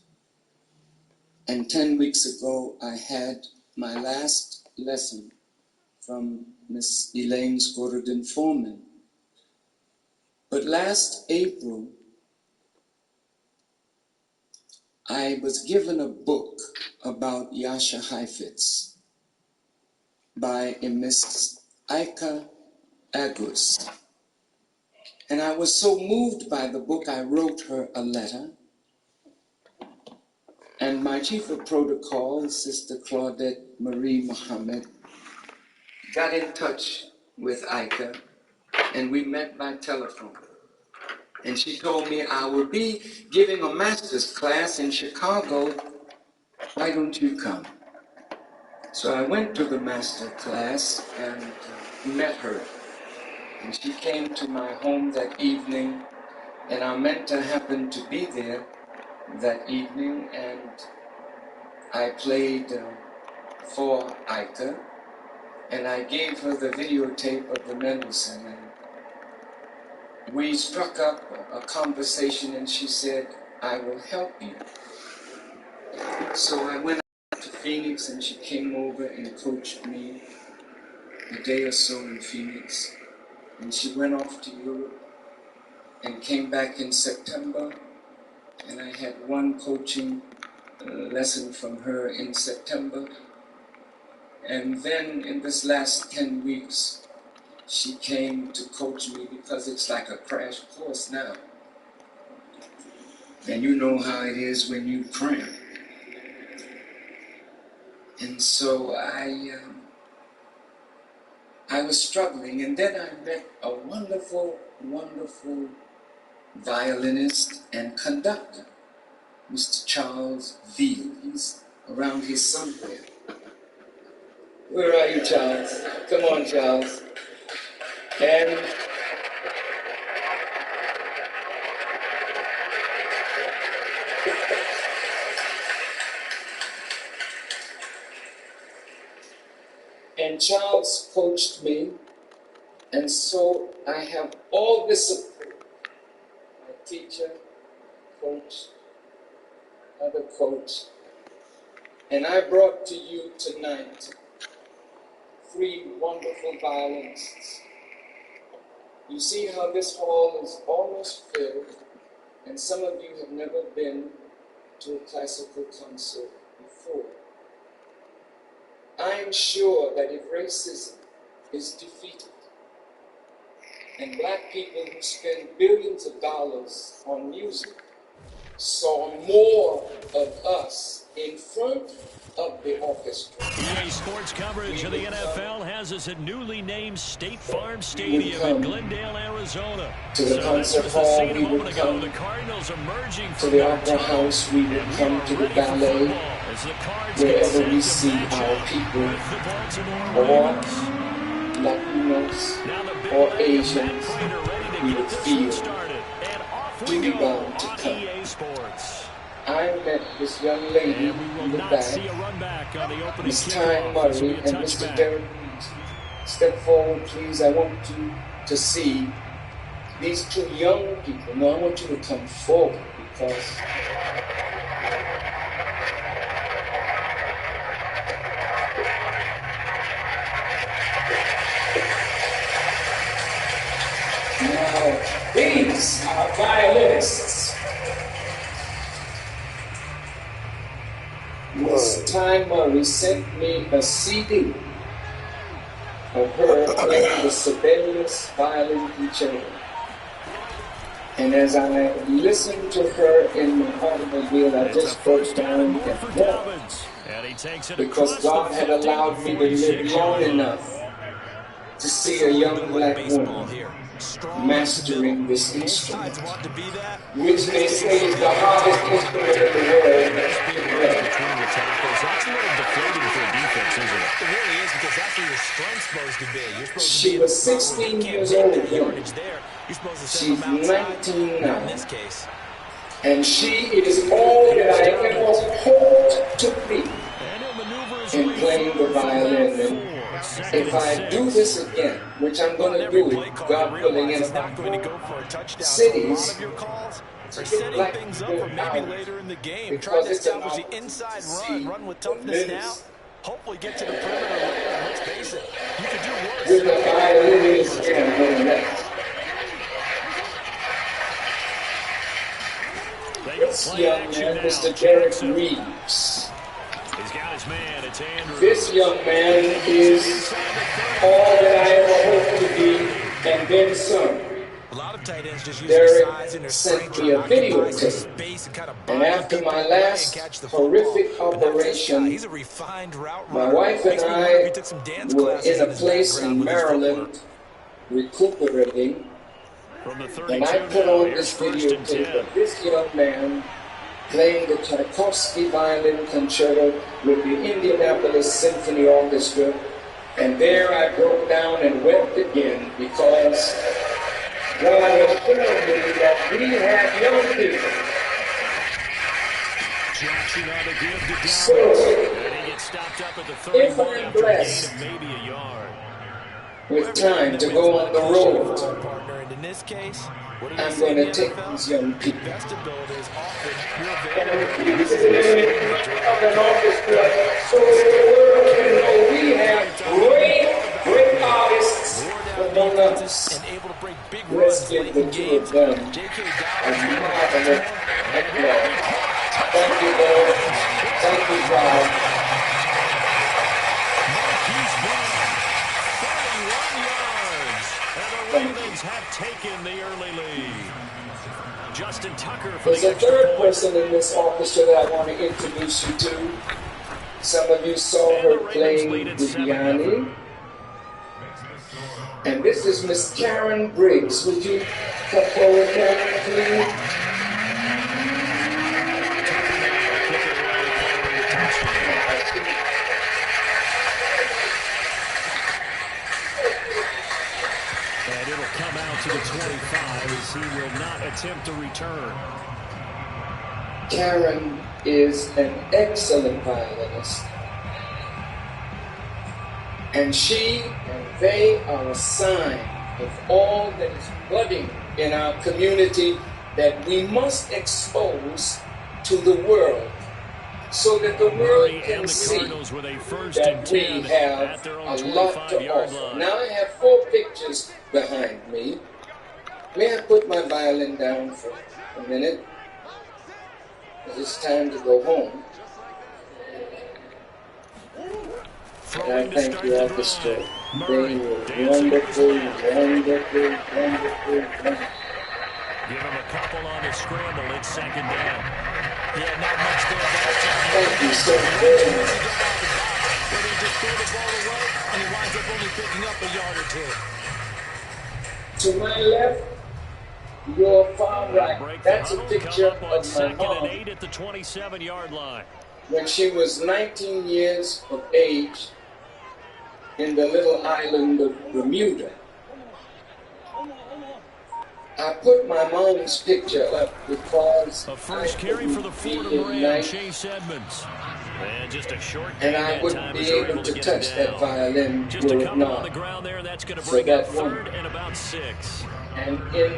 E: And 10 weeks ago, I had my last lesson from Miss Elaine Skorodin-Foreman. But last April, I was given a book about Yasha Heifetz by a Miss Ika Agus. And I was so moved by the book, I wrote her a letter. And my chief of protocol, Sister Claudette Marie Mohammed, got in touch with Ika, and we met by telephone. And she told me, I will be giving a master's class in Chicago. Why don't you come? So I went to the master class and met her. And she came to my home that evening, and our mentor happened to be there that evening, and I played for Ika, and I gave her the videotape of the Mendelssohn, and we struck up a conversation, and she said, I will help you. So I went out to Phoenix, and she came over and coached me a day or so in Phoenix, and she went off to Europe and came back in September, and I had one coaching lesson from her in September. And then in this last 10 weeks, she came to coach me because it's like a crash course now. And you know how it is when you cramp. And so I was struggling, and then I met a wonderful, wonderful violinist and conductor, Mr. Charles Veal. He's around here somewhere. Where are you, Charles? Come on, Charles. And Charles coached me, and so I have all this support. My teacher, coach, other coach, and I brought to you tonight 3 wonderful violinists. You see how this hall is almost filled, and some of you have never been to a classical concert before. I am sure that if racism is defeated, and black people who spend billions of dollars on music saw more of us in front of the orchestra.
A: EA Sports coverage of the NFL has us at newly named State Farm Stadium in Glendale, Arizona.
E: To the concert hall, we would come
A: the Cardinals emerging
E: to the opera house, we would come to the ballet, wherever we see our people, or Latinos, or Asians, we would feel duty bound to come. I met this young lady in the back, Miss Ty Murray and Mr. Derek Reed. Step forward, please. I want you to see these 2 young people. No, I want you to come forward because now these are violinists. Miss Ty Murray sent me a CD of her playing the Sibelius violin concerto. And as I listened to her in my automobile, I just broke down and wept, because God had allowed me to live long enough to see a young black woman mastering this instrument, which they say is the hardest instrument in the world to play.
B: That's a little deflating for a defense, isn't it? It really is, because that's where your strength's supposed to be. You're supposed
E: she
B: to
E: was 16 years old then. She's 19 now.
B: In this case.
E: And she is all that I ever hoped to be in playing the violin. And if I do this again, which I'm going to do, God willing, in about 4 cities, to get black people out, because it's about
B: the inside run with toughness now. Hopefully get to the perimeter later. Let's face it, you could do worse.
E: With the violinist and that. This young man, Mr. Derek Reeves.
A: He's got his man. It's Andrew.
E: This young man is all that I ever hoped to be, and then some.
B: A lot of tight ends just use their size and their strength
E: Sent me a
B: to occupy some
E: videotape,
B: space and kind of
E: and after my last horrific operation,
B: he's a refined route
E: my
B: runner.
E: wife and
B: Makes me wonder if he
E: I
B: took some dance
E: were
B: classes
E: in a
B: his
E: place
B: background
E: in
B: with his footwork.
E: Maryland recuperating,
A: From the 32
E: and I put
A: now,
E: on
A: here's
E: this
A: first and
E: videotape
A: 10.
E: of this young man playing the Tchaikovsky Violin Concerto with the Indianapolis Symphony Orchestra, and there I broke down and wept again because God has shown me that we have young people.
A: Jackson on the give to Dallas.
E: So,
A: And he gets stopped up at the 31
E: if I'm
A: after a gain
E: blessed
A: of maybe a yard.
E: with time to go on the road,
B: Partner, and in this case, what did
E: I'm
B: say
E: going
B: in
E: to
B: the
E: take
B: NFL?
E: these young people.
B: Best ability is often your
E: And this is of an orchestra so that the world can know we have great artists among us.
B: and able to break big
E: Let's
B: runs
E: give
B: late
E: the
B: in
E: two
B: games.
E: of them
B: J.K.
E: a
B: Dobbins
E: marvelous applause. Thank you, Lord. Thank you, God.
A: Marquise Brown, 31 yards. And the Ravens have taken the early lead. Justin Tucker for
E: There's
A: the
E: a
A: extra
E: third
A: point.
E: person in this orchestra that I want to introduce you to. Some of you saw her playing with Yanni. And this is Miss Karen Briggs. Would you come forward, Karen, please?
A: And it'll come out to the 25 as he will not attempt to return.
E: Karen is an excellent violinist. And she and they are a sign of all that is budding in our community that we must expose to the world so that the world can see that we have a lot to offer. Now I have 4 pictures behind me. May I put my violin down for a minute? It's time to go home. And I thank you, orchestra. They were wonderful, wonderful, wonderful.
A: Give him a couple on the scramble. It's second down.
B: Yeah, not much there that time.
E: Thank you so very much.
B: But he just threw the ball away, and he winds up only picking up a yard or two.
E: To my left, your far right. That's a picture of my
A: Second and
E: mom
A: 8 at the 27-yard line.
E: when she was 19 years of age in the little island of Bermuda. I put my mom's picture up because
A: A first carry for the Fordham Ram, Chase Edmonds. And just a short
E: and
A: gain
E: I
A: that
E: wouldn't
A: time
E: be
A: as they're
E: able to
A: get
E: touch
A: him
E: that
A: down.
E: violin
A: Just
E: were
A: a
E: it
A: couple on
E: not
A: the ground there. That's going to
E: for
A: bring
E: that
A: up
E: woman.
A: 3rd and about 6.
E: And in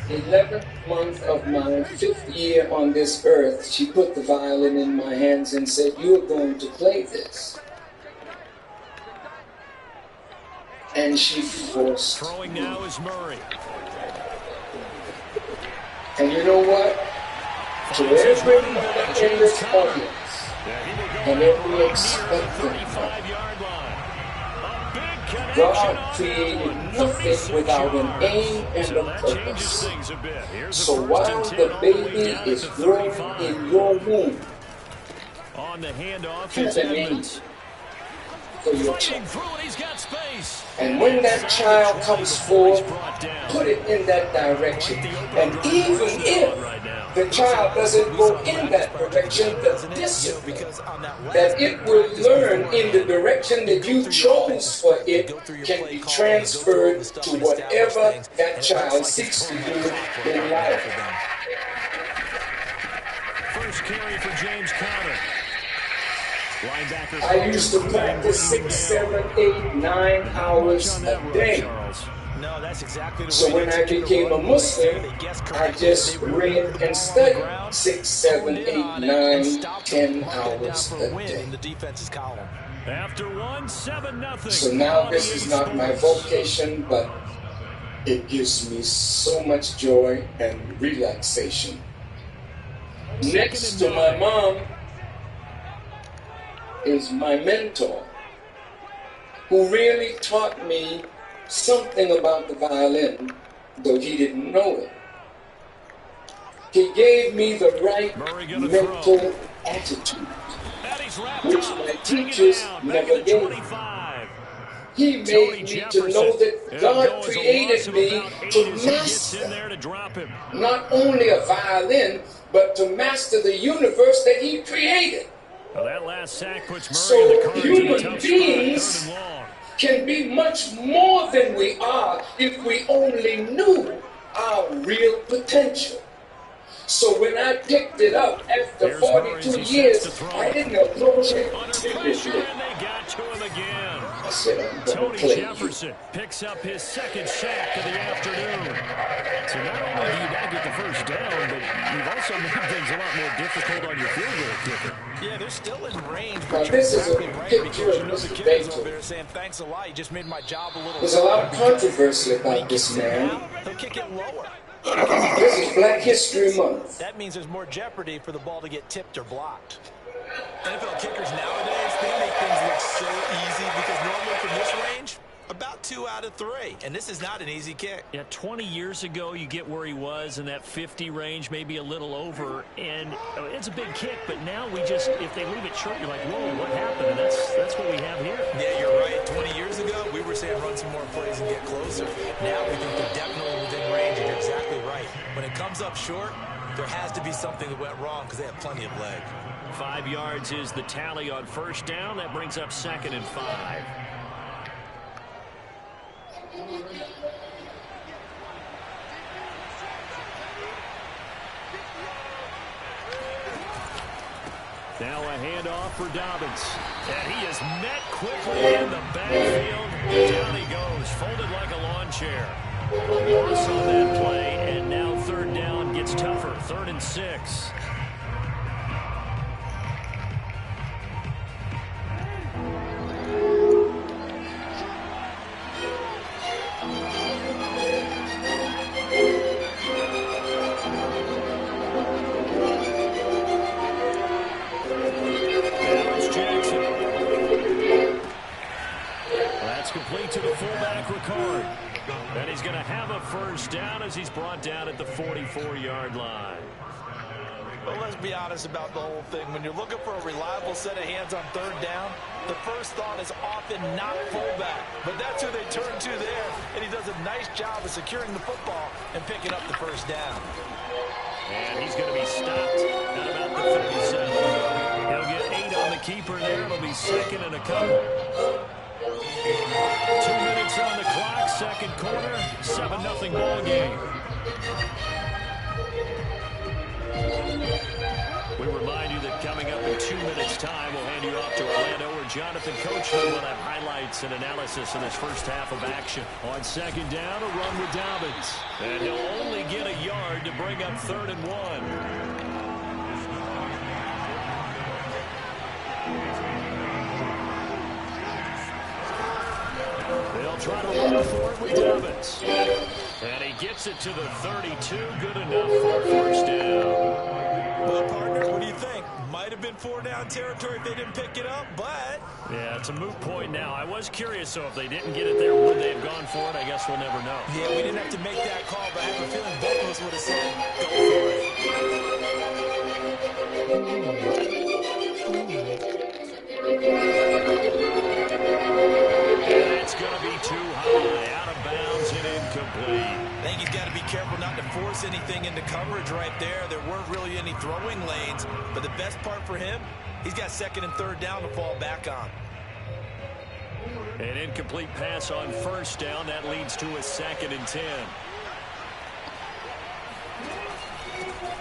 E: the 11th month of my 5th year on this earth, she put the violin in my hands and said, "You are going to play this." And she forced
A: Throwing
E: me.
A: now is Murray.
E: And you know what? To everyone in this audience, and every expectant,
A: 35-yard line. A big connection
E: God
A: on
E: created
A: that one.
E: nothing
A: 36
E: without an
A: yards.
E: aim and
A: So
E: a
A: that changes
E: purpose.
A: things a bit. Here's a
E: So
A: first
E: while
A: and 10
E: the
A: all the way
E: baby
A: down
E: is
A: at the
E: growing
A: 35.
E: in your womb,
A: On the handoff,
E: have
A: it's
E: an aim
A: Edmonds.
E: for your
A: Fighting
E: child.
A: through and he's got space.
E: And when that
A: Inside
E: child
A: the 20
E: comes
A: before he's
E: forth,
A: brought down.
E: put it in that direction.
A: Quite the open
E: And
A: drive
E: even
A: rush they're on
E: if
A: right now.
E: the child doesn't go in that direction, the discipline that it will learn in the direction that you chose for it can be transferred to whatever that child seeks to do in life.
A: First carry for James Conner. Linebacker.
E: I used to practice 6, 7, 8, 9 hours a day.
B: No, that's exactly the
E: So
B: way
E: when
B: to
E: I
B: execute a
E: became a
B: run.
E: Muslim,
B: They guess
E: I
B: correctly.
E: just
B: They really
E: read
B: put the
E: and
B: ball on the
E: studied
B: ground,
E: 6, 7,
B: honed in
E: 8,
B: on it, and
E: 9,
B: stopped
E: 10
B: them, marked them down
E: hours
B: for a
E: a
B: win
E: day.
B: in the defense's column.
A: After 1, 7-0.
E: So now this is not my vocation, but it gives me so much joy and relaxation. Next to my mom is my mentor. who really taught me something about the violin, though he didn't know it. He gave me the right mental attitude, which my teachers never gave me. He made me to know that God created me to master not only a violin, but to master the universe that he created.
A: Well, that last sack puts Murray
E: So
A: in the Cards
E: human beings can be much more than we are if we only knew our real potential. So when I picked it up after 42 years, I didn't approach it timidly. I said, I'm going to play
A: Jefferson picks up his second sack of the afternoon. So not only do you not get the first down, but you've also made things a lot more difficult on your field goal kicker.
B: Yeah, they're still in range.
E: Now, this is a picture of Mr. Beethoven.
B: Saying, thanks a lot. You just made my job a little.
E: There's a lot of controversy about this man.
B: He'll kick it lower.
E: This is Black History Month.
B: That means there's more jeopardy for the ball to get tipped or blocked. NFL kickers nowadays, they make things look so easy because normally from this range, about 2 out of 3. And this is not an easy kick.
A: Yeah, 20 years ago, you get where he was in that 50 range, maybe a little over, and it's a big kick, but now we just, if they leave it short, you're like, whoa, what happened? And that's what we have here.
B: Yeah, you're right. 20 years ago, we were saying run some more plays and get closer. Now we think they're definitely within range, and you're exactly right. When it comes up short, there has to be something that went wrong because they have plenty of leg.
A: 5 yards is the tally on first down. That brings up 2nd and 5. Now a handoff for Dobbins. And he is met quickly in the backfield. Down he goes, folded like a lawn chair. A loss on that play, and now 3rd down gets tougher. 3rd and 6. Complete to the fullback, Ricard. And he's going to have a first down as he's brought down at the 44-yard line.
B: Well, let's be honest about the whole thing. When you're looking for a reliable set of hands on 3rd down, the first thought is often not fullback. But that's who they turn to there, and he does a nice job of securing the football and picking up the first down.
A: And he's going to be stopped at about the 37. He'll get 8 on the keeper there. It'll be 2nd and a couple. 2 minutes on the clock, 2nd quarter, 7-0 ball game. We remind you that coming up in 2 minutes' time, we'll hand you off to Orlando, where Jonathan Coachman will have highlights and analysis in his first half of action. On 2nd down, a run with Dobbins. And he'll only get a yard to bring up 3rd and 1. They'll try to run for it with Dobbins. And he gets it to the 32. Good enough for a first down.
B: Well, partner, what do you think? Might have been 4-down territory if they didn't pick it up, but...
A: Yeah, it's a moot point now. I was curious, so if they didn't get it there, would they have gone for it? I guess we'll never know.
B: Yeah, we didn't have to make that call, but I have a feeling both of us would have said, go for
A: it. And it's going to be too high, out of bounds and incomplete.
B: I think he's got to be careful not to force anything into coverage right there. There weren't really any throwing lanes, but the best part for him, he's got 2nd and 3rd down to fall back on.
A: An incomplete pass on first down. That leads to a 2nd and 10.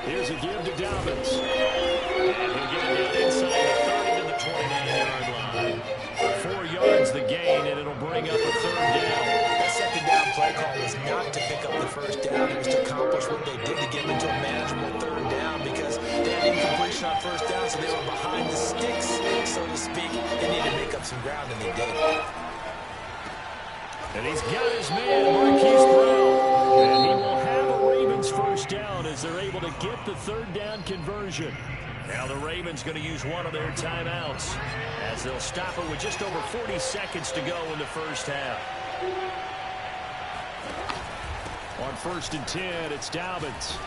A: Here's a give to Dobbins. And he'll get it down inside the 30 to the 29-yard line. 4 yards the gain, and it'll bring up a 3rd down.
B: That 2nd down play call was not to pick up the first down. It was to accomplish what they did to get them into a manageable 3rd down because they had incompletion on first down, so they were behind the sticks, so to speak. They needed to make up some ground, and they did.
A: And he's got his man, Marquise Brown. And he will have a Ravens first down as they're able to get the 3rd down conversion. Now the Ravens going to use one of their timeouts as they'll stop it with just over 40 seconds to go in the first half. On 1st and 10, it's Dobbins.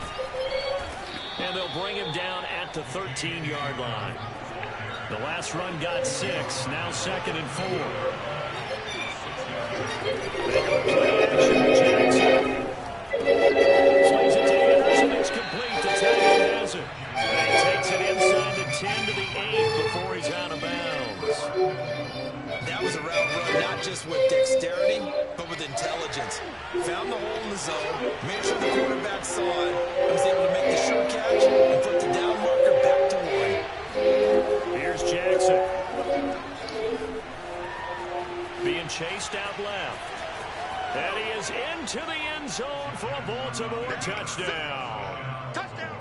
A: And they'll bring him down at the 13-yard line. The last run got 6. Now 2nd and 4. Play action to Jackson. Slays it to Anderson. It's complete. The Titan has it. And he takes it inside the 10 to the 8 before he's out of bounds.
B: That was a route run not just with dexterity, but with intelligence. Found the hole in the zone, made sure the quarterback saw it, and was able to make the sure catch and put the down marker back to 1.
A: Here's Jackson. Being chased out left. And he is into the end zone for a Baltimore touchdown.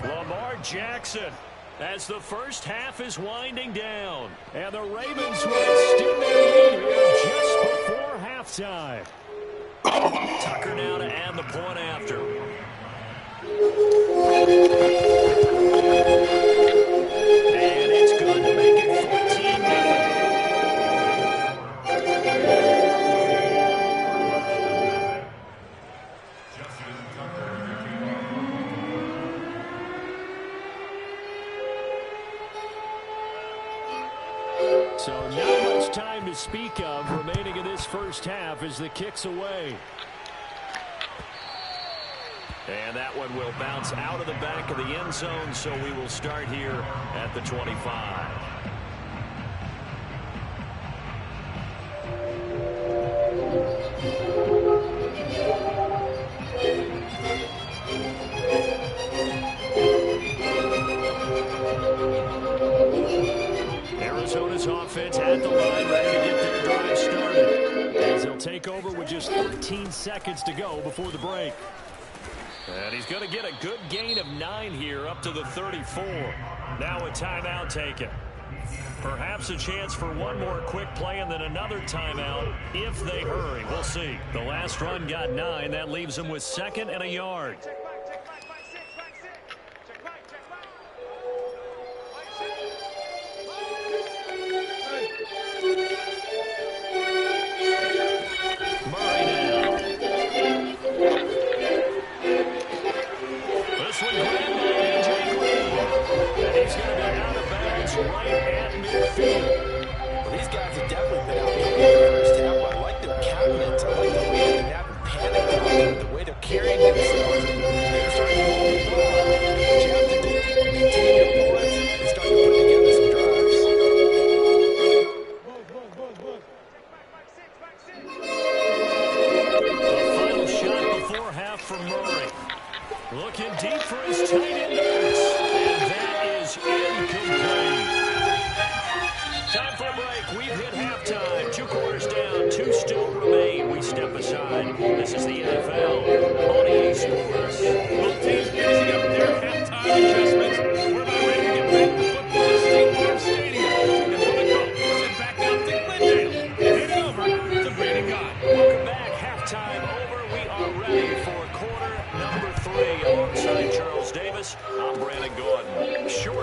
A: Lamar Jackson, as the first half is winding down. And the Ravens will extend their lead here just before halftime. Tucker now to add the point after. And it's good to make it 14-0. So not much time to speak of remaining in this first half as the kick's away. And that one will bounce out of the back of the end zone, so we will start here at the 25. Arizona's offense at the line, ready to get their drive started. As they'll take over with just 13 seconds to go before the break. And he's going to get a good gain of 9 here up to the 34. Now a timeout taken. Perhaps a chance for one more quick play and then another timeout if they hurry. We'll see. The last run got 9. That leaves them with 2nd and a yard.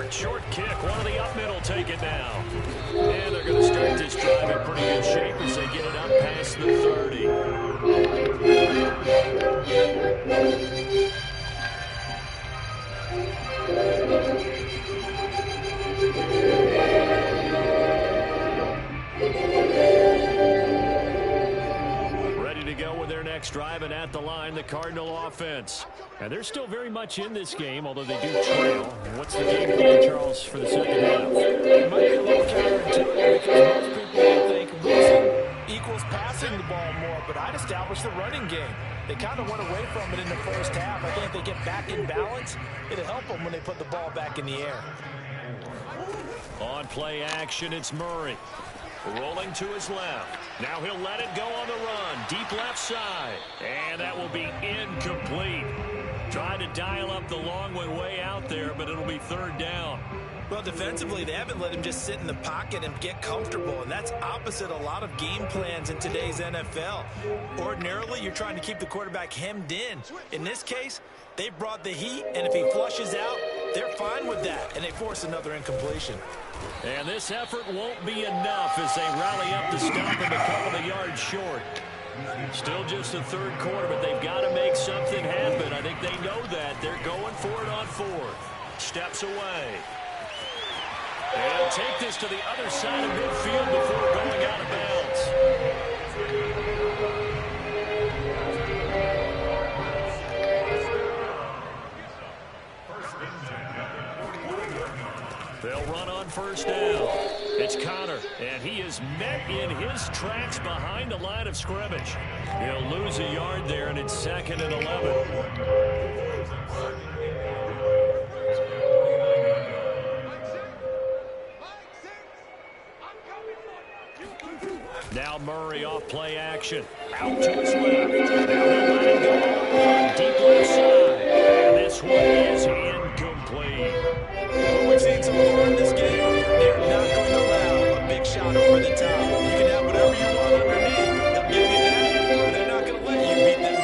A: Short kick. One of the up middle take it now. And they're going to start this drive in pretty good shape as they get it up past the 30. Ready to go with their next drive, and at the line, the Cardinal offense. And they're still very much in this game, although they do trail. What's the game plan, Charles, for the second half?
B: It might be a little counterintuitive because most people will think losing equals passing the ball more, but I'd establish the running game. They kind of went away from it in the first half. I think if they get back in balance, it'll help them when they put the ball back in the air.
A: On play action, it's Murray. Rolling to his left. Now he'll let it go on the run. Deep left side. And that will be incomplete. Trying to dial up the long one way out there, but it'll be third down.
B: Well, defensively, they haven't let him just sit in the pocket and get comfortable, and that's opposite a lot of game plans in today's NFL. Ordinarily, you're trying to keep the quarterback hemmed in. In this case, they brought the heat, and if he flushes out, they're fine with that, and they force another incompletion.
A: And this effort won't be enough as they rally up to stop him a couple of yards short. Still just the third quarter, but they've got to make something happen. I think they know that. They're going for it on fourth. Steps away. And he'll take this to the other side of midfield before going out of bounds. They'll run on first down. It's Connor, and he is met in his tracks behind the line of scrimmage. He'll lose a yard there, and it's 2nd and 11. Now Murray off play action. Out to his left. Now they'll let it go on deep left side. And this one is incomplete.
B: Well, we've seen so far in this game, they're not going to allow a big shot over the top. You can have whatever you want underneath. They'll give you that, but they're not going to let you beat them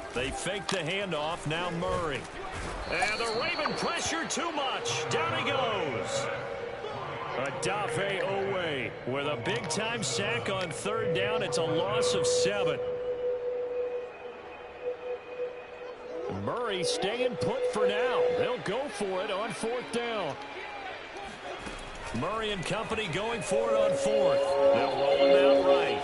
B: deep.
A: They fake the handoff. Now Murray. And the Raven pressure too much. Down he goes. Adafe Owe with a big-time sack on third down. It's a loss of 7. Murray staying put for now. They'll go for it on 4th down. Murray and company going for it on 4th. They'll roll him out right.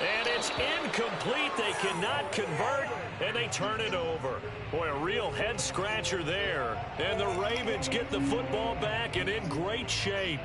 A: And it's incomplete. They cannot convert, and they turn it over. Boy, a real head-scratcher there. And the Ravens get the football back and in great shape.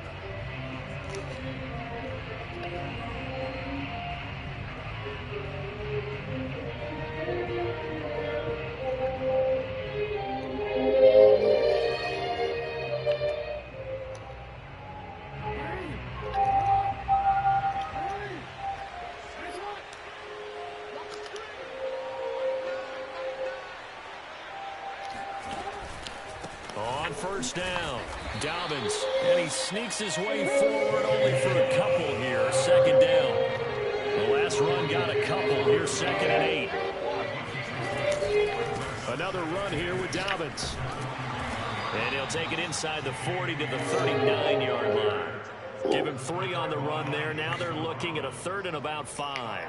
A: On first down, Dobbins, and he sneaks his way forward only for a couple here. 2nd down. The last run got a couple here, 2nd and 8. Another run here with Dobbins. And he'll take it inside the 40 to the 39-yard line. Give him 3 on the run there. Now they're looking at a 3rd and about 5.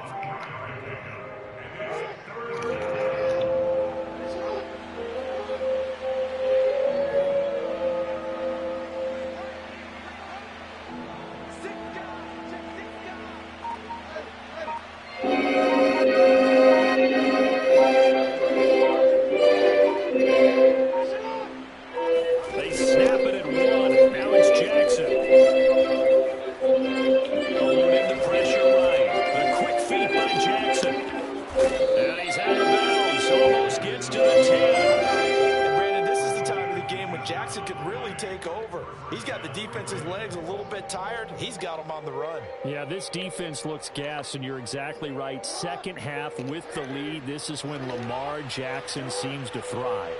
A: Yeah, this defense looks gassed, and you're exactly right. Second half with the lead, this is when Lamar Jackson seems to thrive.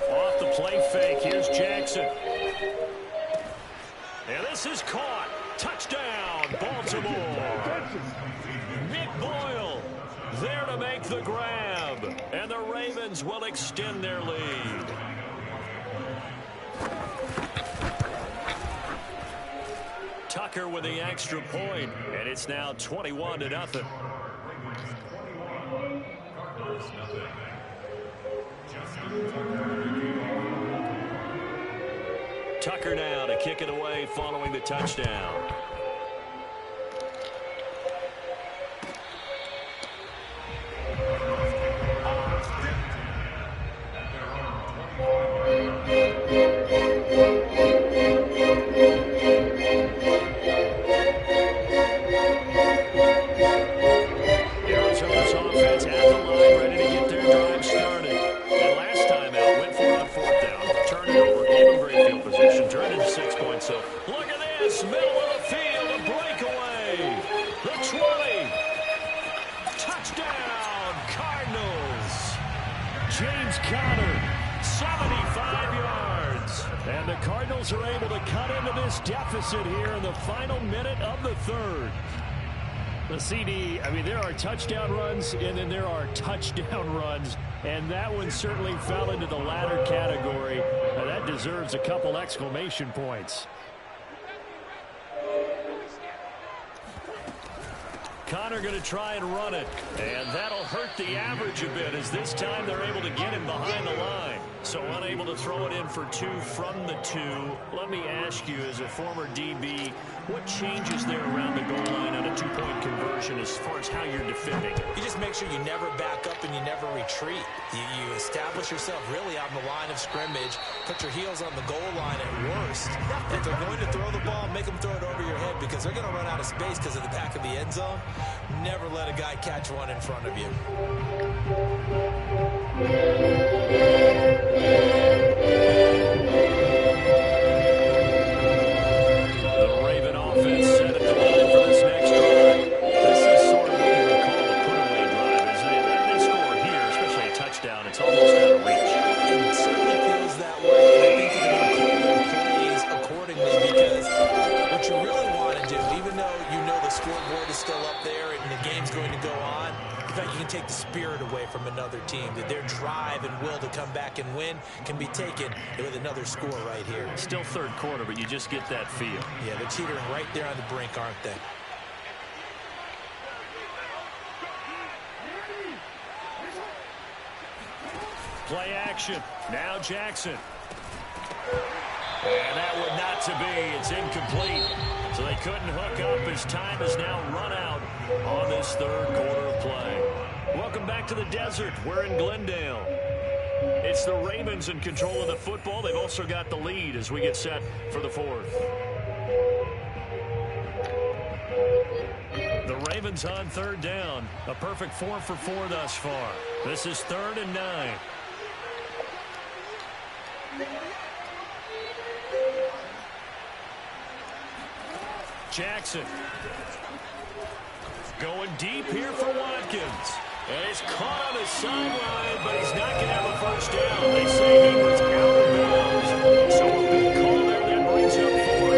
A: Off the play fake, here's Jackson. And this is caught. Touchdown, Baltimore. Nick Boyle there to make the grab, and the Ravens will extend their lead. Tucker with the extra point, and it's now 21-0. Tucker now to kick it away following the touchdown. Arizona's offense at the line, ready to get their drive started. And last time out, went for it on 4th down. Turned it over, gave him great field position, turned into 6 points. So look at this, middle of the field, a breakaway. The 20. Touchdown, Cardinals. James Conner 75 yards. And the Cardinals are able to cut into this deficit here in the final minute of the third. The CD, I mean, there are touchdown runs, and then there are touchdown runs. And that one certainly fell into the latter category. Now, that deserves a couple exclamation points. Connor going to try and run it. And that'll hurt the average a bit, as this time they're able to get him behind the line. So unable to throw it in for 2 from the 2. Let me ask you, as a former DB, what changes there around the goal line on a 2-point conversion as far as how you're defending?
B: You just make sure you never back up and you never retreat. You establish yourself really on the line of scrimmage, put your heels on the goal line at worst. If they're going to throw the ball, make them throw it over your head, because they're going to run out of space because of the back of the end zone. Never let a guy catch one in front of you.
A: The Raven offense set at the line for this next drive. This is sort of what you would call a put-away drive, isn't it? They score here, especially a touchdown. It's almost out of reach.
B: It certainly feels that way, and I think they're going to call their plays accordingly, because what you really want to do, even though you know the scoreboard is still up there and the game's going to go on, in fact, you can take the spirit away from another team, that their drive and will to come back and win can be taken with another score right here.
A: Still third quarter, but you just get that feel.
B: Yeah, they're teetering right there on the brink, aren't they?
A: Play action. Now Jackson. And that would not to be. It's incomplete. So they couldn't hook up as time has now run out on this third quarter of play. Welcome back to the desert. We're in Glendale. It's the Ravens in control of the football. They've also got the lead as we get set for the fourth. The Ravens on third down. A perfect 4 for 4 thus far. This is 3rd and 9. Jackson going deep here for Watkins. And he's caught on the sideline, but he's not going to have a first down. They say he was out of bounds. So a big call there that brings up 4.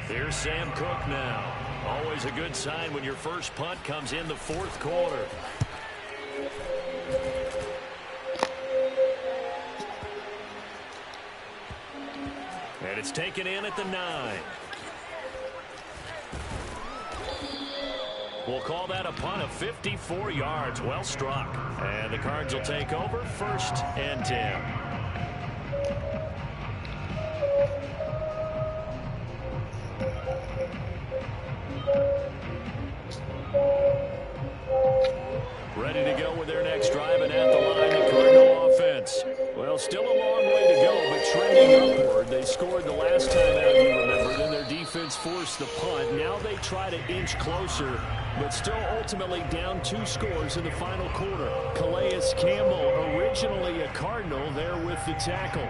A: Here's Sam Cook now. Always a good sign when your first punt comes in the fourth quarter. And it's taken in at the 9. We'll call that a punt of 54 yards. Well struck. And the Cards will take over 1st and 10. Ready to go with their next drive, and at the line, the Cardinal offense. Well, still a long way to go, but trending upward. They scored the last time out, you remember. Then their defense forced the punt. Now they try to inch closer, but still ultimately down 2 scores in the final quarter. Calais Campbell, originally a Cardinal, there with the tackle.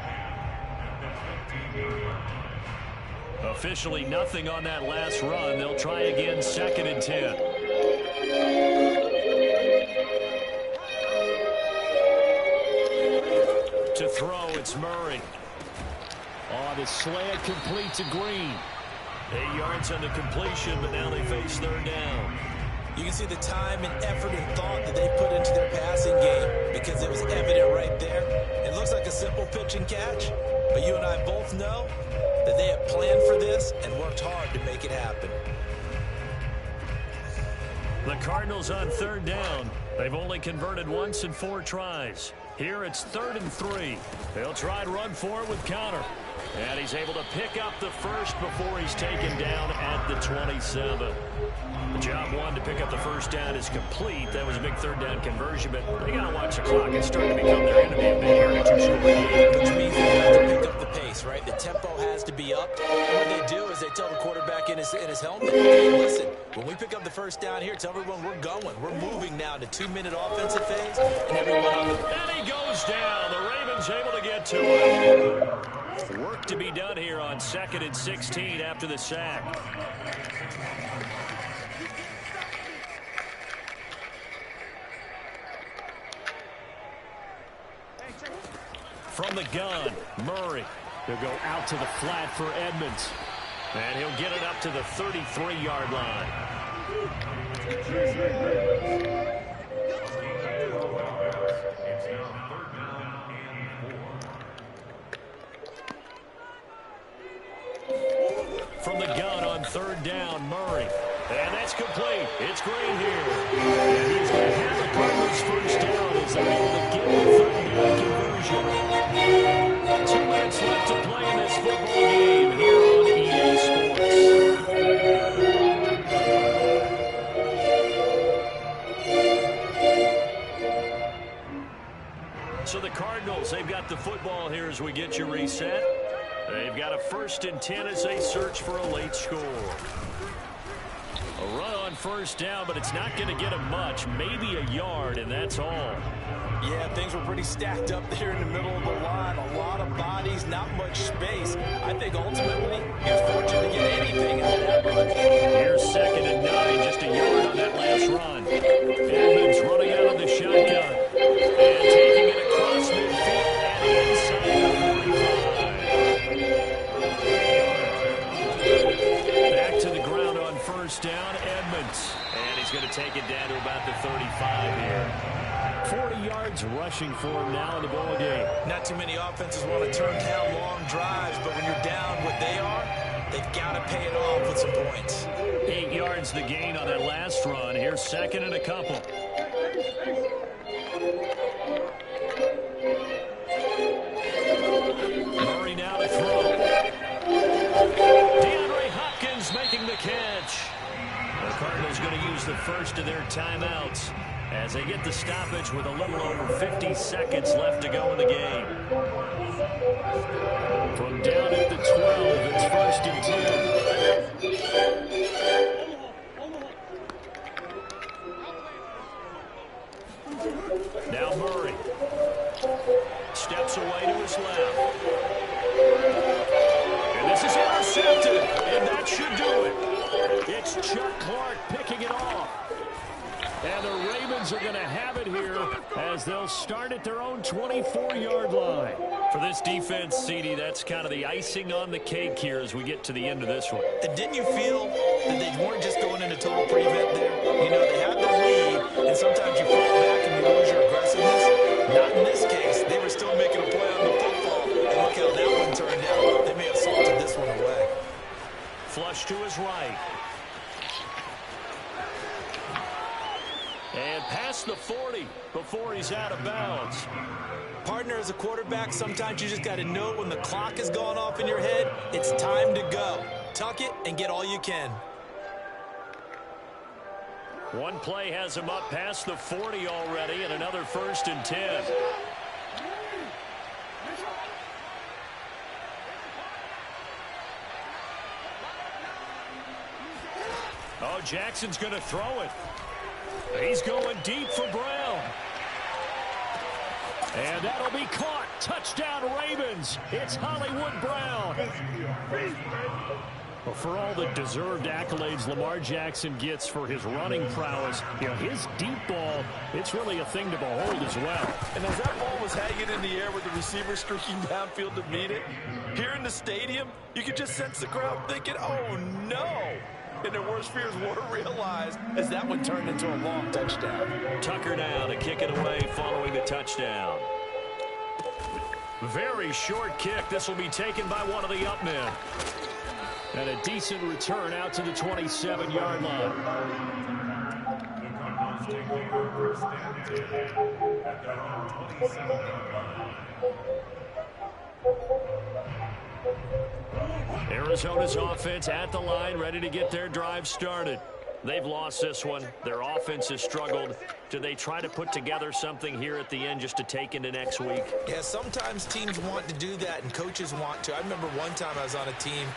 A: Officially nothing on that last run. They'll try again, 2nd and 10. To throw, it's Murray. Oh, the slant complete to Green. 8 yards on the completion, but now they face 3rd down.
B: You can see the time and effort and thought that they put into their passing game, because it was evident right there. It looks like a simple pitch and catch, but you and I both know that they have planned for this and worked hard to make it happen.
A: The Cardinals on 3rd down. They've only converted once in 4 tries. Here it's 3rd and 3. They'll try and run for it with Connor. And he's able to pick up the first before he's taken down at the 27. The job one to pick up the first down is complete. That was a big third down conversion, but they got to watch the clock. It's starting to become their enemy a bit here in a two-score game.
B: Which means they have to pick up the pace, right? The tempo has to be up. And what they do is they tell the quarterback in his helmet, hey, listen, when we pick up the first down here, tell everyone we're going. We're moving now to 2-minute offensive phase, and everyone on the...
A: And he goes down. The Ravens able to get to him. Work to be done here on 2nd and 16 after the sack. From the gun, Murray. He'll go out to the flat for Edmonds. And he'll get it up to the 33-yard line. From the gun on 3rd down, Murray. And that's complete. It's Green here. And he's going to have the Cardinals first down as they're able to get the 3rd conversion. 2 minutes left to play in this football game here on EA Sports. So the Cardinals, they've got the football here as we get you reset. They've got a 1st and 10 as they search for a late score. A run on 1st down, but it's not going to get them much. Maybe a yard, and that's all.
B: Yeah, things were pretty stacked up there in the middle of the line. A lot of bodies, not much space. I think ultimately he was fortunate to get anything out of that run.
A: Here's 2nd and 9, just a yard on that last run. Edmonds running out of the shotgun. And taking it across midfield and inside the 45. Back to the ground on 1st down, Edmonds. And he's going to take it down to about the 35 here. 40 yards rushing for him now in the ball game.
B: Not too many offenses want to turn down long drives, but when you're down what they are, they've got to pay it off with some points.
A: 8 yards the gain on that last run. Here's 2nd and a couple. Murray now to throw. DeAndre Hopkins making the catch. The Cardinals going to use the first of their timeouts as they get the stoppage with a little over 50 seconds left to go in the game. From down at the 12, it's 1st and 10. Now Murray steps away to his left. And this is intercepted, and that should do it. It's Chuck Clark picking it off. And the Ravens are going to have it here as they'll start at their own 24-yard line. For this defense, CD, that's kind of the icing on the cake here as we get to the end of this one.
B: And didn't you feel that they weren't just going into total prevent there? You know, they had the lead, and sometimes you fall back and you lose your aggressiveness. Not in this case. They were still making a play on the football. And look how that one turned out. They may have salted this one away.
A: Flush to his right. And past the 40 before he's out of bounds.
B: Partner, as a quarterback, sometimes you just got to know when the clock has gone off in your head, it's time to go. Tuck it and get all you can.
A: One play has him up past the 40 already, and another 1st and 10. Oh, Jackson's going to throw it. He's going deep for Brown. And that'll be caught. Touchdown, Ravens. It's Hollywood Brown. Well, for all the deserved accolades Lamar Jackson gets for his running prowess, you know, his deep ball, it's really a thing to behold as well.
B: And as that ball was hanging in the air with the receiver streaking downfield to meet it, here in the stadium, you could just sense the crowd thinking, oh, no. And their worst fears were realized as that one turned into a long touchdown.
A: Tucker now to kick it away following the touchdown. Very short kick. This will be taken by one of the up men. And a decent return out to the 27-yard line.
C: The Cardinals take over 1st and 10 at their own 27-yard line.
A: Arizona's offense at the line, ready to get their drive started. They've lost this one. Their offense has struggled. Do they try to put together something here at the end just to take into next week?
B: Yeah, sometimes teams want to do that, and coaches want to. I remember one time I was on a team,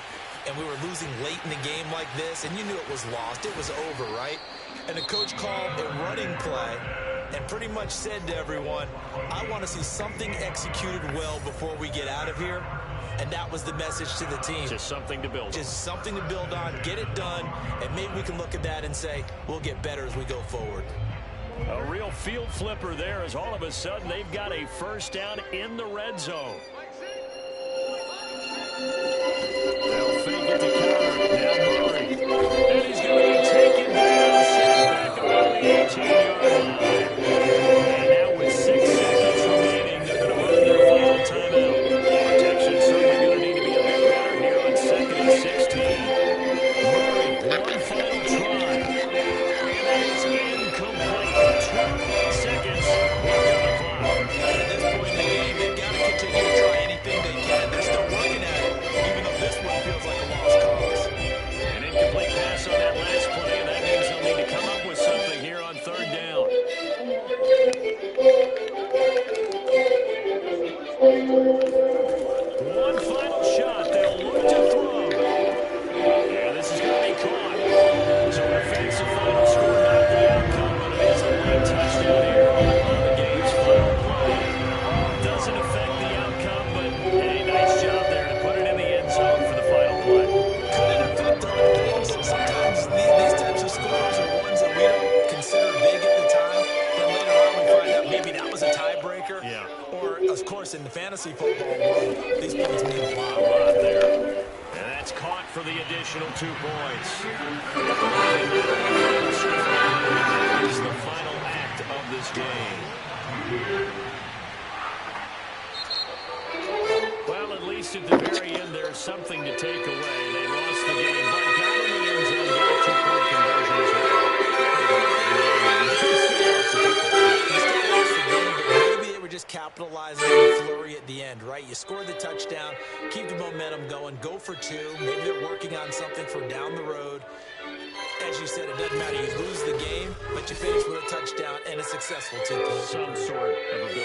B: and we were losing late in the game like this, and you knew it was lost. It was over, right? And the coach called a running play and pretty much said to everyone, I want to see something executed well before we get out of here. And that was the message to the team.
A: Just something to build on.
B: Just something to build on, get it done, and maybe we can look at that and say, we'll get better as we go forward.
A: A real field flipper there as all of a sudden they've got a first down in the red zone. They'll fake it to counter. Now Murray. And he's going to be taken down, set back around the 18-yard line. And now with 6 seconds remaining, they're going to run their final timeout. Protection's certainly going to need to be a bit better here on 2nd and 16. Murray, one final try. And that is incomplete. 2 seconds left on the clock.
B: At this point in the game, they've got to continue to try anything they can. They're still working at it, even though this one feels like a lost cause.
A: An incomplete pass on that last play, and that means they'll need to come up with something here on 3rd down. One final shot. They'll look to throw. Yeah, this is going to be caught. So an offensive final score, not the outcome, but it is a late touchdown here on the game's final play. Doesn't affect the outcome, but hey, nice job there to put it in the end zone for the final play.
B: Could it affect other things? Sometimes these types of scores are ones that we don't consider big at the time. Then later on we find out maybe that was a tiebreaker.
A: Yeah.
B: Or, of course, in the fantasy football world, these points mean a lot.
A: A lot there. And that's caught for the additional 2 points. This is the final act of this game. Well, at least at the very end, there's something to take away. They lost the game, but got in the end zone, got a 2-point conversion as well.
B: Maybe they were just capitalizing on the flurry at the end, right? You score the touchdown, keep the momentum going, go for 2. Maybe they're working on something for down the road. As you said, it doesn't matter. You lose the game, but you finish with a touchdown and a successful 2 points.
A: Some sort of ability.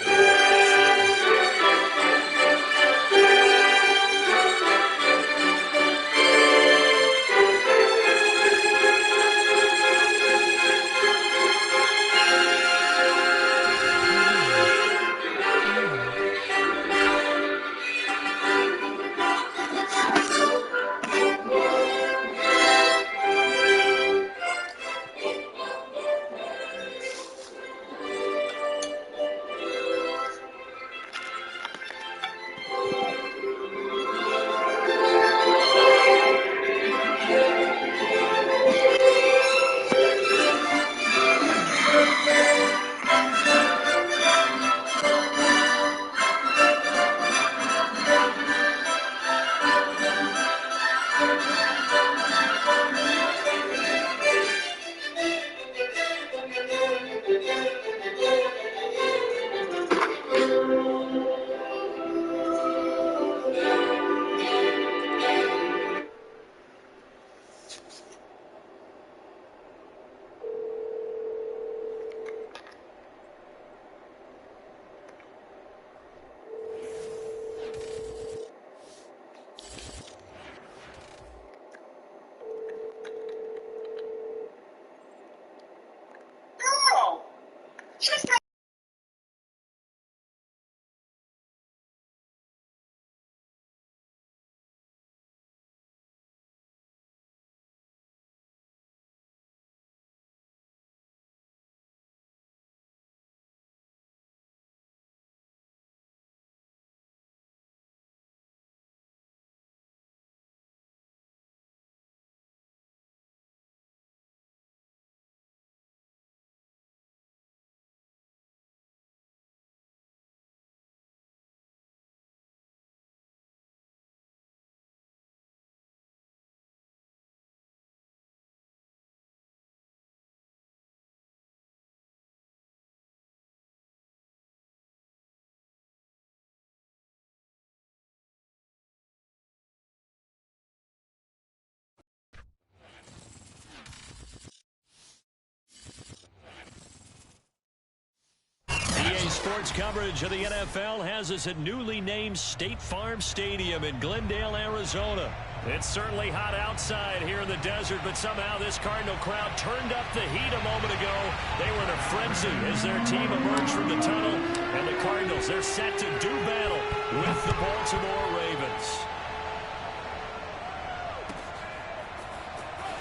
A: Sports coverage of the NFL has us at newly named State Farm Stadium in Glendale, Arizona. It's certainly hot outside here in the desert, but somehow this Cardinal crowd turned up the heat a moment ago. They were in a frenzy as their team emerged from the tunnel, and the Cardinals, they're set to do battle with the Baltimore Ravens.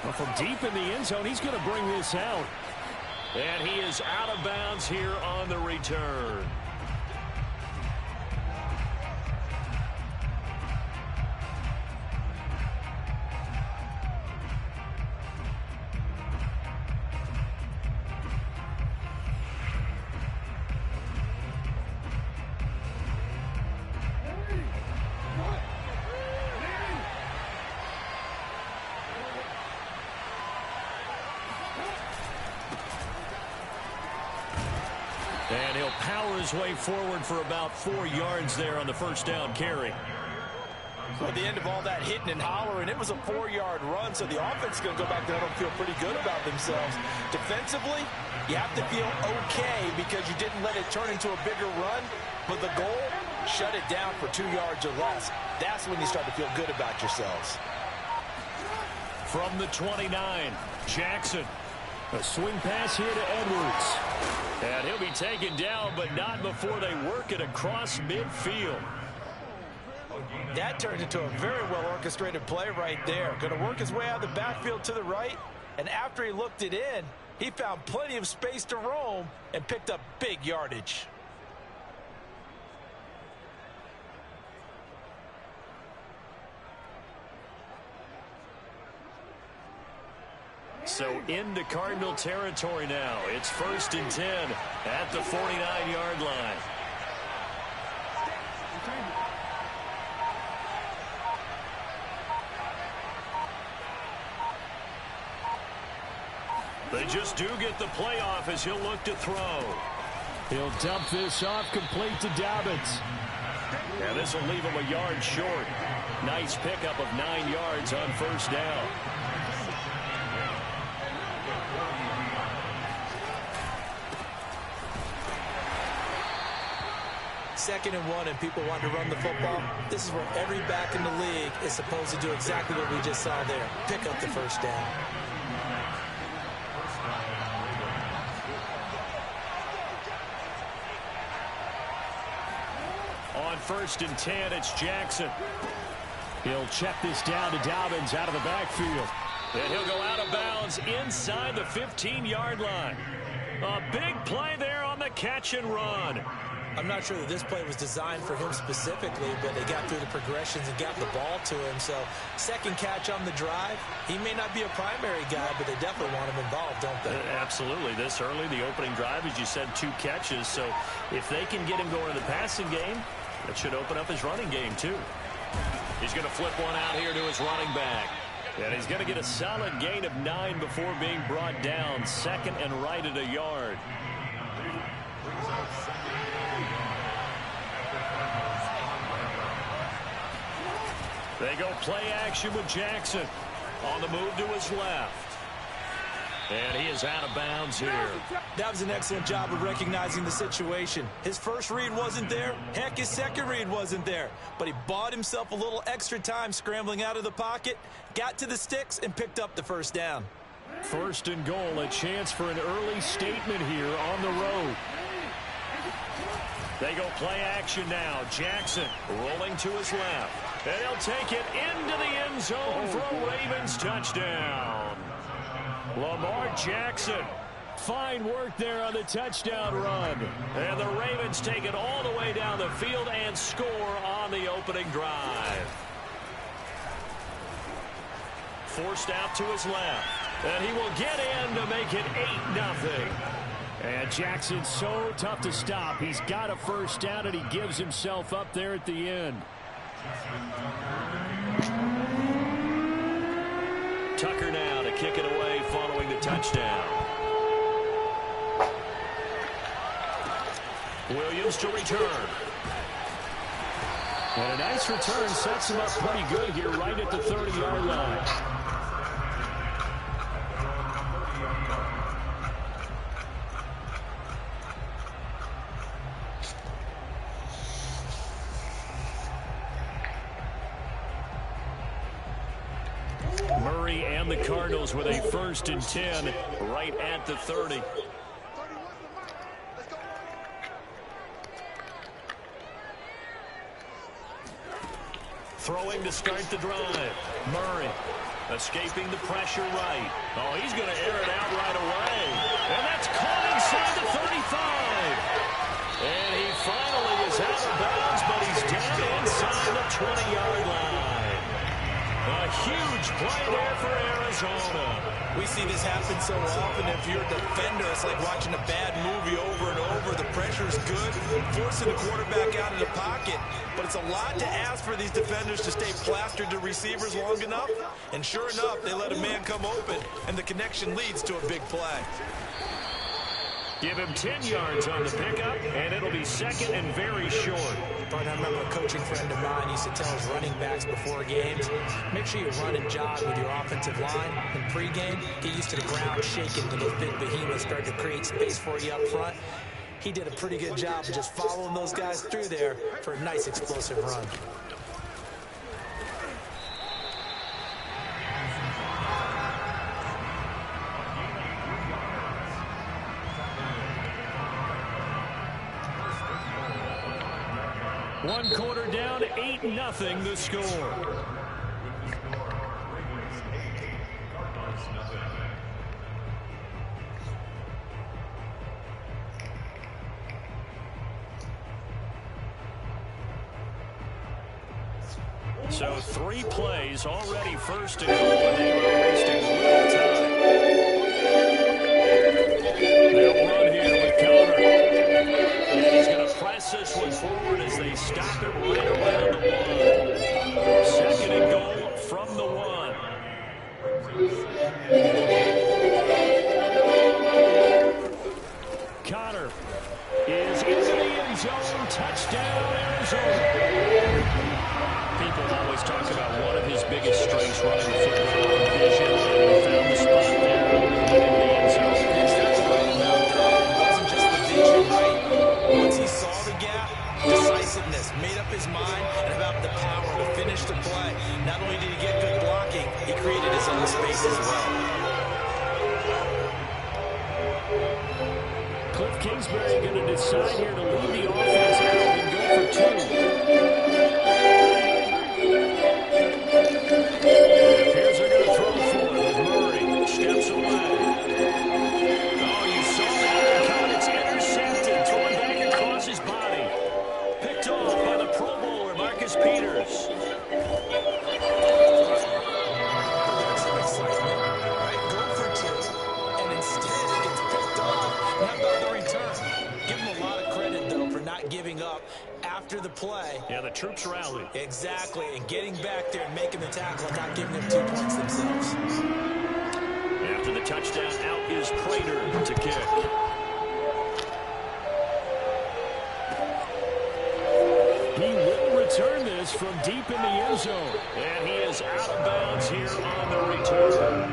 A: Well, from deep in the end zone, he's going to bring this out. And he is out of bounds here on the return. And he'll power his way forward for about 4 yards there on the first down carry.
B: So at the end of all that hitting and hollering, it was a 4-yard run, so the offense is going to go back there and feel pretty good about themselves. Defensively, you have to feel okay because you didn't let it turn into a bigger run, but the goal, shut it down for 2 yards or less. That's when you start to feel good about yourselves.
A: From the 29, Jackson. A swing pass here to Edwards. And he'll be taken down, but not before they work it across midfield.
B: That turned into a very well-orchestrated play right there. Going to work his way out of the backfield to the right, and after he looked it in, he found plenty of space to roam and picked up big yardage.
A: So into Cardinal territory now. It's 1st and 10 at the 49-yard line. They just do get the playoff as he'll look to throw. He'll dump this off complete to Dobbins. And this will leave him a yard short. Nice pickup of 9 yards on first down.
B: Second and 1 and people want to run the football. This is where every back in the league is supposed to do exactly what we just saw there. Pick up the first down.
A: On 1st and 10, it's Jackson. He'll check this down to Dobbins out of the backfield. And he'll go out of bounds inside the 15-yard line. A big play there on the catch and run.
B: I'm not sure that this play was designed for him specifically, but they got through the progressions and got the ball to him. So, second catch on the drive. He may not be a primary guy, but they definitely want him involved, don't they?
A: Absolutely. This early, the opening drive, as you said, 2 catches. So, if they can get him going in the passing game, that should open up his running game, too. He's going to flip one out here to his running back. And he's going to get a solid gain of 9 before being brought down. Second and right at a yard. They go play action with Jackson. On the move to his left. And he is out of bounds here.
B: That was an excellent job of recognizing the situation. His first read wasn't there. Heck, his second read wasn't there. But he bought himself a little extra time scrambling out of the pocket, got to the sticks, and picked up the first down.
A: 1st and goal, a chance for an early statement here on the road. They go play action now. Jackson rolling to his left. And he'll take it into the end zone for a Ravens touchdown. Lamar Jackson. Fine work there on the touchdown run. And the Ravens take it all the way down the field and score on the opening drive. Forced out to his left. And he will get in to make it 8-0. And Jackson's so tough to stop. He's got a first down, and he gives himself up there at the end. Tucker now to kick it away following the touchdown. Williams to return. And a nice return sets him up pretty good here right at the 30-yard line. And the Cardinals with a 1st and 10 right at the 30. Throwing to start the drive. Murray escaping the pressure right. Oh, he's going to air it out right away. And that's caught inside the 35. And he finally is out of bounds, but he's down inside the 20-yard line. A huge play there for Arizona.
B: We see this happen so often. If you're a defender, it's like watching a bad movie over and over. The pressure's good, forcing the quarterback out of the pocket. But it's a lot to ask for these defenders to stay plastered to receivers long enough. And sure enough, they let a man come open, and the connection leads to a big play.
A: Give him 10 yards on the pickup, and it'll be 2nd and very short.
B: But I remember a coaching friend of mine used to tell his running backs before games, make sure you run and jog with your offensive line. In pregame, get used to the ground shaking when those big behemoths start to create space for you up front. He did a pretty good job of just following those guys through there for a nice explosive run.
A: One quarter down, 8-0 the score. So 3 plays already 1st and goal, and they are wasting little time. They'll run here with Connor. And he's going to press this one forward as they stop it right around the 1. 2nd and goal from the 1. Connor is into the end zone. Touchdown, Arizona. People always talk about one of his biggest strengths running the football, vision, and he found the spot there in the end zone.
B: It wasn't just the vision, right? Once he saw the gap, decisiveness, made up his mind, and about the power to finish the play. Not only did he get good blocking, he created his own space as well.
A: Cliff Kingsbury going to decide here to lead the offense out and go for 2. It appears they're going to throw for it with Murray. Steps away. Oh, you saw that cut. It's intercepted. Throwing back across his body. Picked off by the Pro Bowler, Marcus Peters.
B: Some excitement, right? Go for 2, and instead it gets picked off. How about the return? Give him a lot of credit, though, for not giving up after the play.
A: Yeah, the troops rallied.
B: Exactly, and getting back there and making the tackle and not giving them 2 points themselves.
A: After the touchdown, out is Prater to kick. He will return this from deep in the end zone. And he is out of bounds here on the return.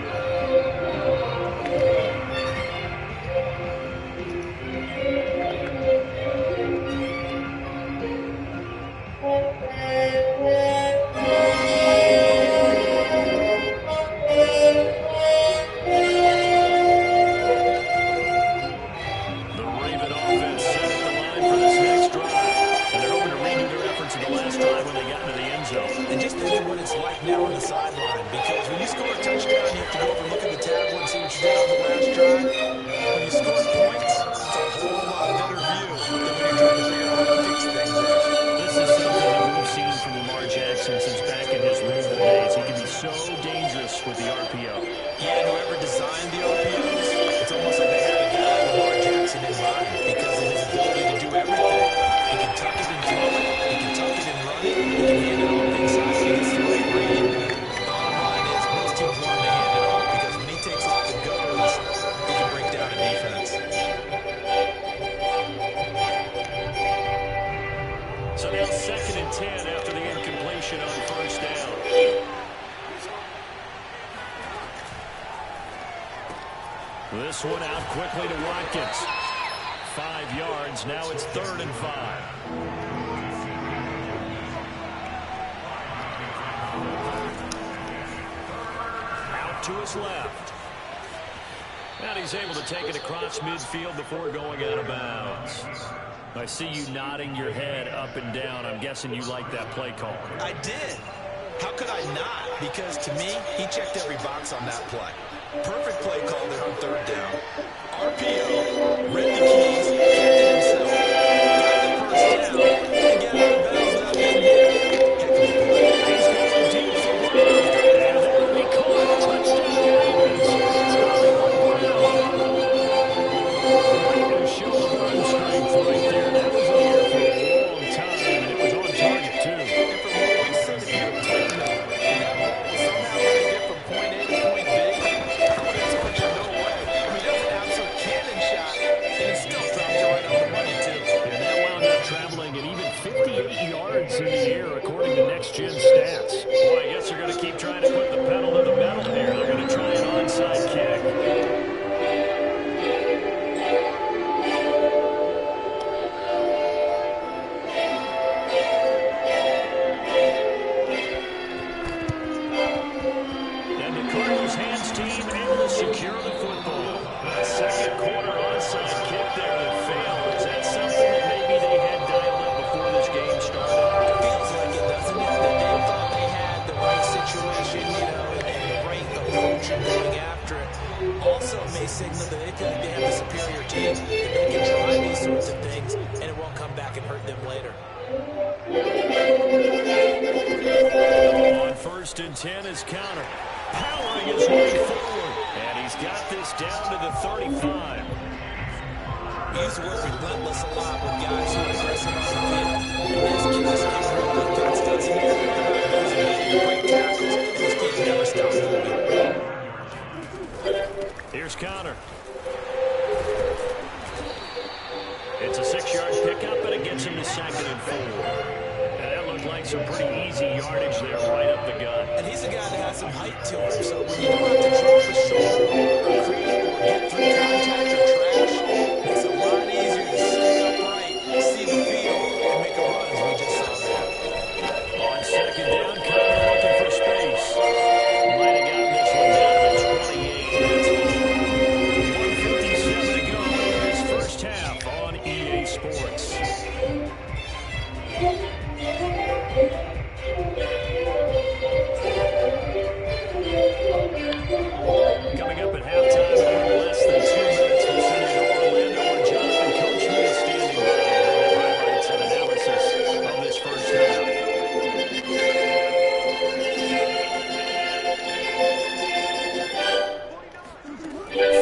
B: Now on the sideline, because when you score a touchdown, you have to go over and look at the tackle and see what you did on the last drive. When you score points, it's a whole lot better view than when you're trying to figure out how to fix things there.
A: This is something that we've seen from Lamar Jackson since back in his Louisville days. He can be so dangerous with the RPO.
B: Yeah, and whoever designed the RPOs, it's almost like they had a guy like Lamar Jackson in mind because of his ability to do everything. He can tuck it and throw it. He can tuck it and run it. He can hand it off inside. He gets the right read. Bottom line is most teams want him to hand it off because when he takes off and goes, he can break down a defense.
A: So now 2nd and 10 after the incompletion on 1st down. This one out quickly to Watkins. 5 yards. Now it's 3rd and 5. to his left. And he's able to take it across midfield before going out of bounds. I see you nodding your head up and down. I'm guessing you like that play call.
B: I did. How could I not? Because to me, he checked every box on that play. Perfect play call there on third down. RPO, read the keys, kept it himself, got the first down, and got out of bounds without being hit. Heck of a play.
A: He's going deep for Brown. And that will be caught. Touchdown. Right to show the run strength right there. That was in here for a long time, and it was on target, too.
B: And from what we see, if you were taking that ball was somehow going to get from point A to point B, I would have told you no way. I mean, that was an absolute cannon shot, and he still dropped it right on the money, too.
A: And that wound up traveling at even 58 yards in the air, according to Next Gen Stats. Well, I guess they're going to keep trying to put the pedal to the metal here. They're going to try an onside kick. And the Cardinals' hands team able to secure the football. A second quarter onside kick there that failed. Is that something that maybe they had dialed up before this game started?
B: Feels like it, doesn't it? That they thought they had the right situation, you know, and the right approach in going after it. Also may signal that they feel like they have the superior team, that they can try these sorts of things, and it won't come back and hurt them later.
A: On 1st and 10 is counter. Powering his way forward. And he's got this down to the 35.
B: We used to work relentless a lot with guys who are aggressive on the field. And this kid is getting real good guts, doesn't he? He's making great tackles, and this kid never stops moving.
A: Here's counter. It's a 6-yard pickup, but it gets him to 2nd and 4. And that looked like some pretty easy yardage there right up the gut.
B: And he's a guy that has some height to him, so when you don't have to drop his shoulder or create or get through contact or trash, it makes it a lot easier to stay upright, see the field, and make a run, as we just saw there.
A: On 2nd down, Connor looking for space. Might have gotten this one down to 28. That's all. 1:57 to go in this first half on EA Sports. Coming up at halftime in a little less than 2 minutes, we'll send you to Orlando where Jonathan Coachman is standing by with highlights and analysis of this first half.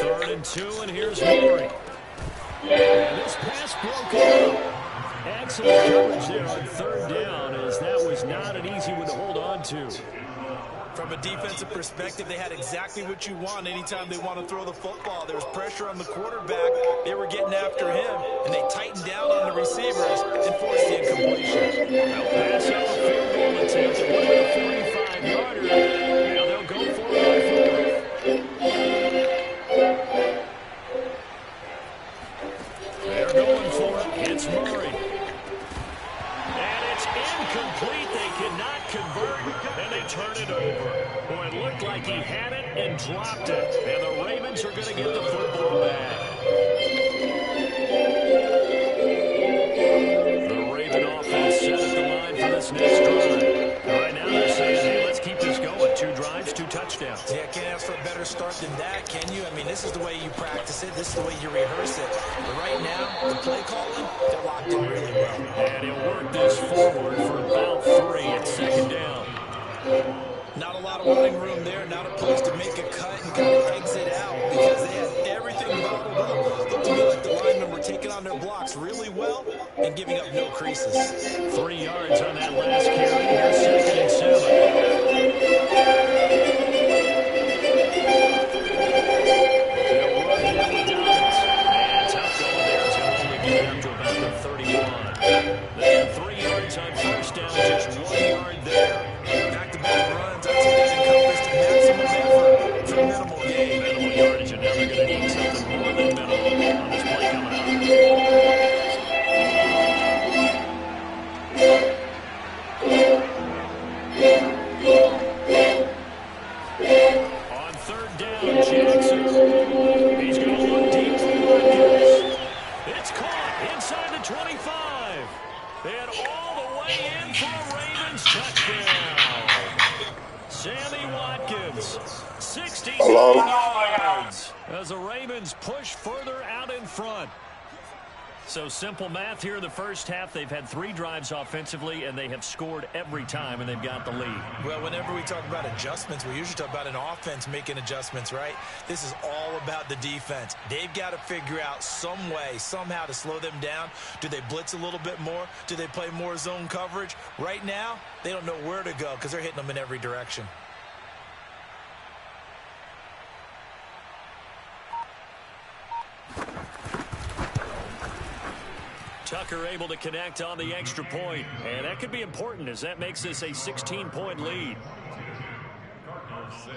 A: 3rd and 2, and here's Murray. And this pass broken up. Excellent coverage there on 3rd down, as that was not an easy one to hold on to.
B: From a defensive perspective, they had exactly what you want anytime they want to throw the football. There was pressure on the quarterback. They were getting after him, and they tightened down on the receivers and forced the incompletion.
A: They'll pass up a field goal attempt. It would have been a 45-yarder. Now they'll go for it on 4th. They're going for it. It's Murray. And it's incomplete. They cannot convert, and they turn it over. Boy, it looked like he had it and dropped it. And the Ravens are going to get the football back. The Raven offense set at the line for this next drive. Right now they're saying, hey, let's keep this going. 2 drives, 2 touchdowns.
B: Yeah, can't ask for a better start than that, can you? I mean, this is the way you practice it. This is the way you rehearse it. But right now, the play calling, they're locked in really well.
A: And he'll work this forward for about 3 at 2nd down.
B: Not a lot of running room there, not a place to make a cut and kind of exit out because they had everything bottled up. Looked to me like the linemen were taking on their blocks really well and giving up no creases.
A: 3 yards on that last carry. Here's 2nd and 7. They'll run it in with Dobbins. And tough going there as he'll only get it up to about the 31. They had 3 yards on 1st down, just 1 yard there.
B: Back-to-back runs, I'd say that encompassed maximum effort for minimal gain.
A: Minimal yardage, and now they're going to need something more than minimal on this play coming up. On third down, Jackson. He's going to look deep for Watkins. It's caught inside the 25. And all the way in for a Ravens touchdown. Sammy Watkins, 69 yards. As the Ravens push further out in front. So simple math here in the first half. They've had 3 drives offensively, and they have scored every time, and they've got the lead.
B: Well, whenever we talk about adjustments, we usually talk about an offense making adjustments, right? This is all about the defense. They've got to figure out some way, somehow to slow them down. Do they blitz a little bit more? Do they play more zone coverage? Right now, they don't know where to go because they're hitting them in every direction.
A: Tucker able to connect on the extra point, and that could be important as that makes this a 16-point lead.
C: Cardinals 6.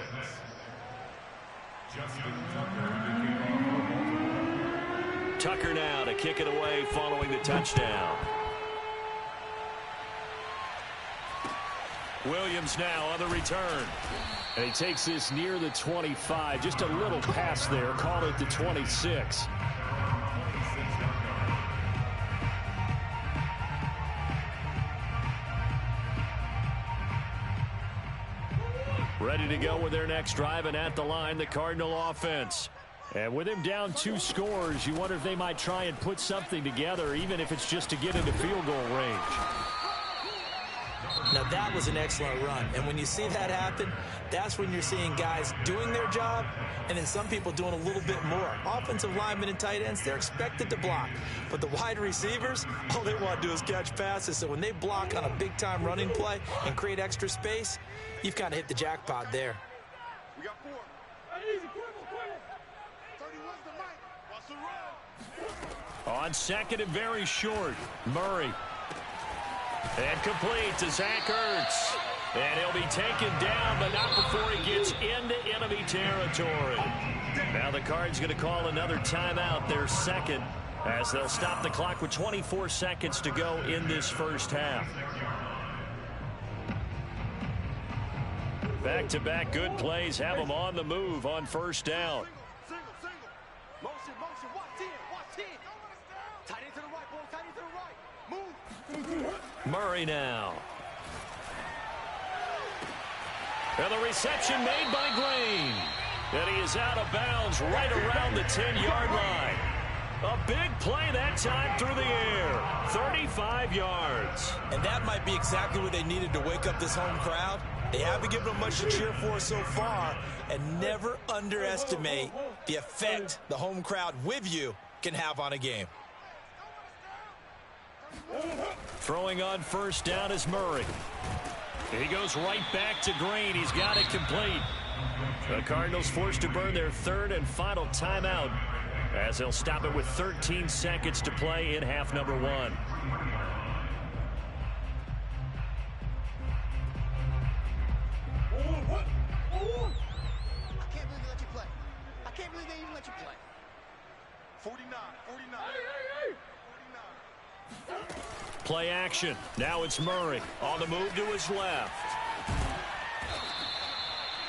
C: Justin Tucker.
A: Tucker now to kick it away following the touchdown. Williams now on the return. And he takes this near the 25. Just a little pass there. Call it the 26. Ready to go with their next drive, and at the line, the Cardinal offense. And with him down 2 scores, you wonder if they might try and put something together, even if it's just to get into field goal range.
B: Now, that was an excellent run. And when you see that happen, that's when you're seeing guys doing their job and then some people doing a little bit more. Offensive linemen and tight ends, they're expected to block. But the wide receivers, all they want to do is catch passes. So when they block on a big-time running play and create extra space, you've kind of hit the jackpot there.
F: We got 4. Easy, quick. 31's the mic. Watch the run.
A: On second and very short, Murray. And complete to Zach Ertz. And he'll be taken down, but not before he gets into enemy territory. Now the Cards going to call another timeout, their second, as they'll stop the clock with 24 seconds to go in this first half. Back-to-back good plays have them on the move on first down.
F: Single. Motion. Watch 10. Tight end to the right, boy. Tight end to the right. Move.
A: Murray now. And the reception made by Green. And he is out of bounds right around the 10-yard line. A big play that time through the air. 35 yards.
B: And that might be exactly what they needed to wake up this home crowd. They haven't given them much to cheer for so far. And never underestimate the effect the home crowd with you can have on a game.
A: Throwing on first down is Murray. He goes right back to Green. He's got it complete. The Cardinals forced to burn their third and final timeout as they'll stop it with 13 seconds to play in half number 1.
F: I can't believe they let you play. I can't believe they even let you play. 49.
A: Play action. Now it's Murray on the move to his left.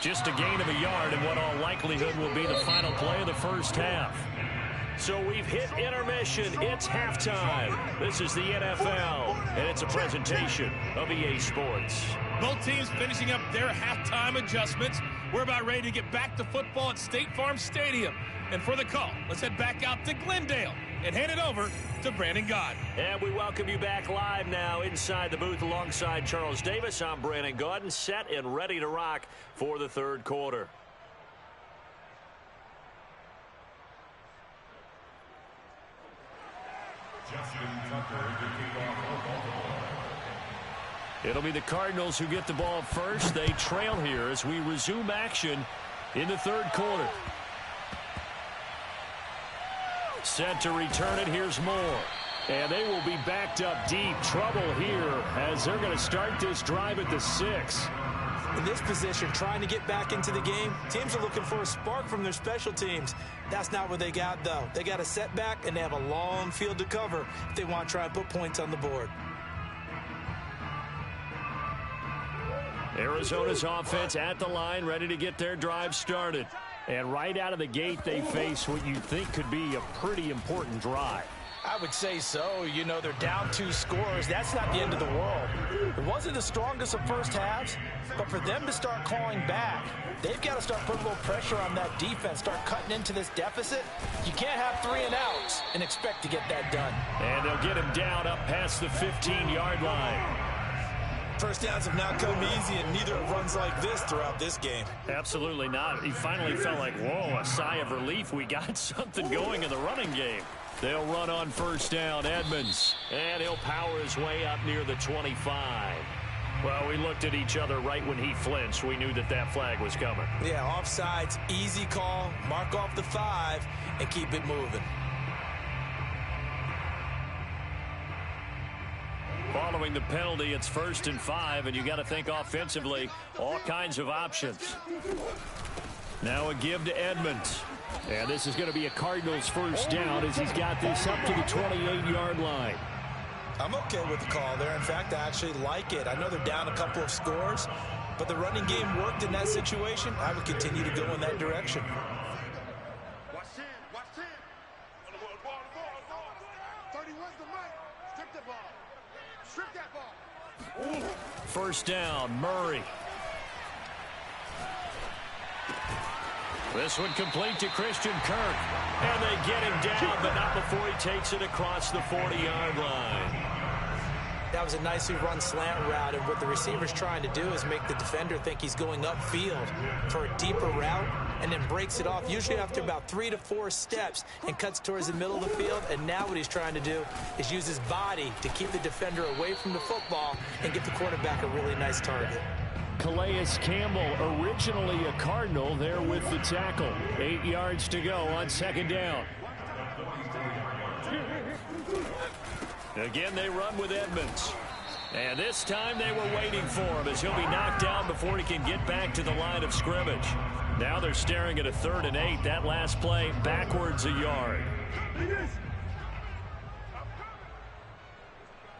A: Just a gain of a yard in what all likelihood will be the final play of the first half. So we've hit intermission. It's halftime. This is the NFL, and it's a presentation of EA Sports.
D: Both teams finishing up their halftime adjustments. We're about ready to get back to football at State Farm Stadium. And for the call, let's head back out to Glendale and hand it over to Brandon Gaudin.
A: And we welcome you back live now inside the booth alongside Charles Davis. I'm Brandon Gaudin, set and ready to rock for the third quarter. It'll be the Cardinals who get the ball first. They trail here as we resume action in the third quarter. Set to return it. Here's Moore. And they will be backed up deep. Trouble here as they're going to start this drive at the 6.
B: In this position, trying to get back into the game, teams are looking for a spark from their special teams. That's not what they got, though. They got a setback, and they have a long field to cover if they want to try and put points on the board.
A: Arizona's offense at the line, ready to get their drive started. And right out of the gate, they face what you think could be a pretty important drive.
B: I would say so. You know, they're down 2 scores. That's not the end of the world. It wasn't the strongest of first halves, but for them to start clawing back, they've got to start putting a little pressure on that defense, start cutting into this deficit. You can't have 3 and outs and expect to get that done.
A: And they'll get him down up past the 15-yard line.
B: First downs have not come easy, and neither have runs like this throughout this game.
A: Absolutely not. He finally felt like, whoa, a sigh of relief. We got something going in the running game. They'll run on first down, Edmonds. And he'll power his way up near the 25. Well, we looked at each other right when he flinched. We knew that that flag was coming.
B: Yeah, offsides, easy call, mark off the 5, and keep it moving.
A: Following the penalty, it's 1st and 5, and you got to think offensively, all kinds of options. Now a give to Edmonds. And this is going to be a Cardinals first down as he's got this up to the 28-yard line.
B: I'm okay with the call there. In fact, I actually like it. I know they're down a couple of scores, but the running game worked in that situation. I would continue to go in that direction.
F: Watch 10, watch 10. 31's the mic. Strip the ball. Strip that ball.
A: First down, Murray. This one complete to Christian Kirk. And they get him down, but not before he takes it across the 40-yard line.
B: That was a nicely run slant route, and what the receiver's trying to do is make the defender think he's going upfield for a deeper route, and then breaks it off, usually after about 3 to 4 steps, and cuts towards the middle of the field. And now what he's trying to do is use his body to keep the defender away from the football and get the quarterback a really nice target.
A: Calais Campbell, originally a Cardinal, there with the tackle. 8 yards to go on second down. Again, they run with Edmonds. And this time they were waiting for him as he'll be knocked down before he can get back to the line of scrimmage. Now they're staring at a 3rd and 8. That last play backwards a yard.
F: 31's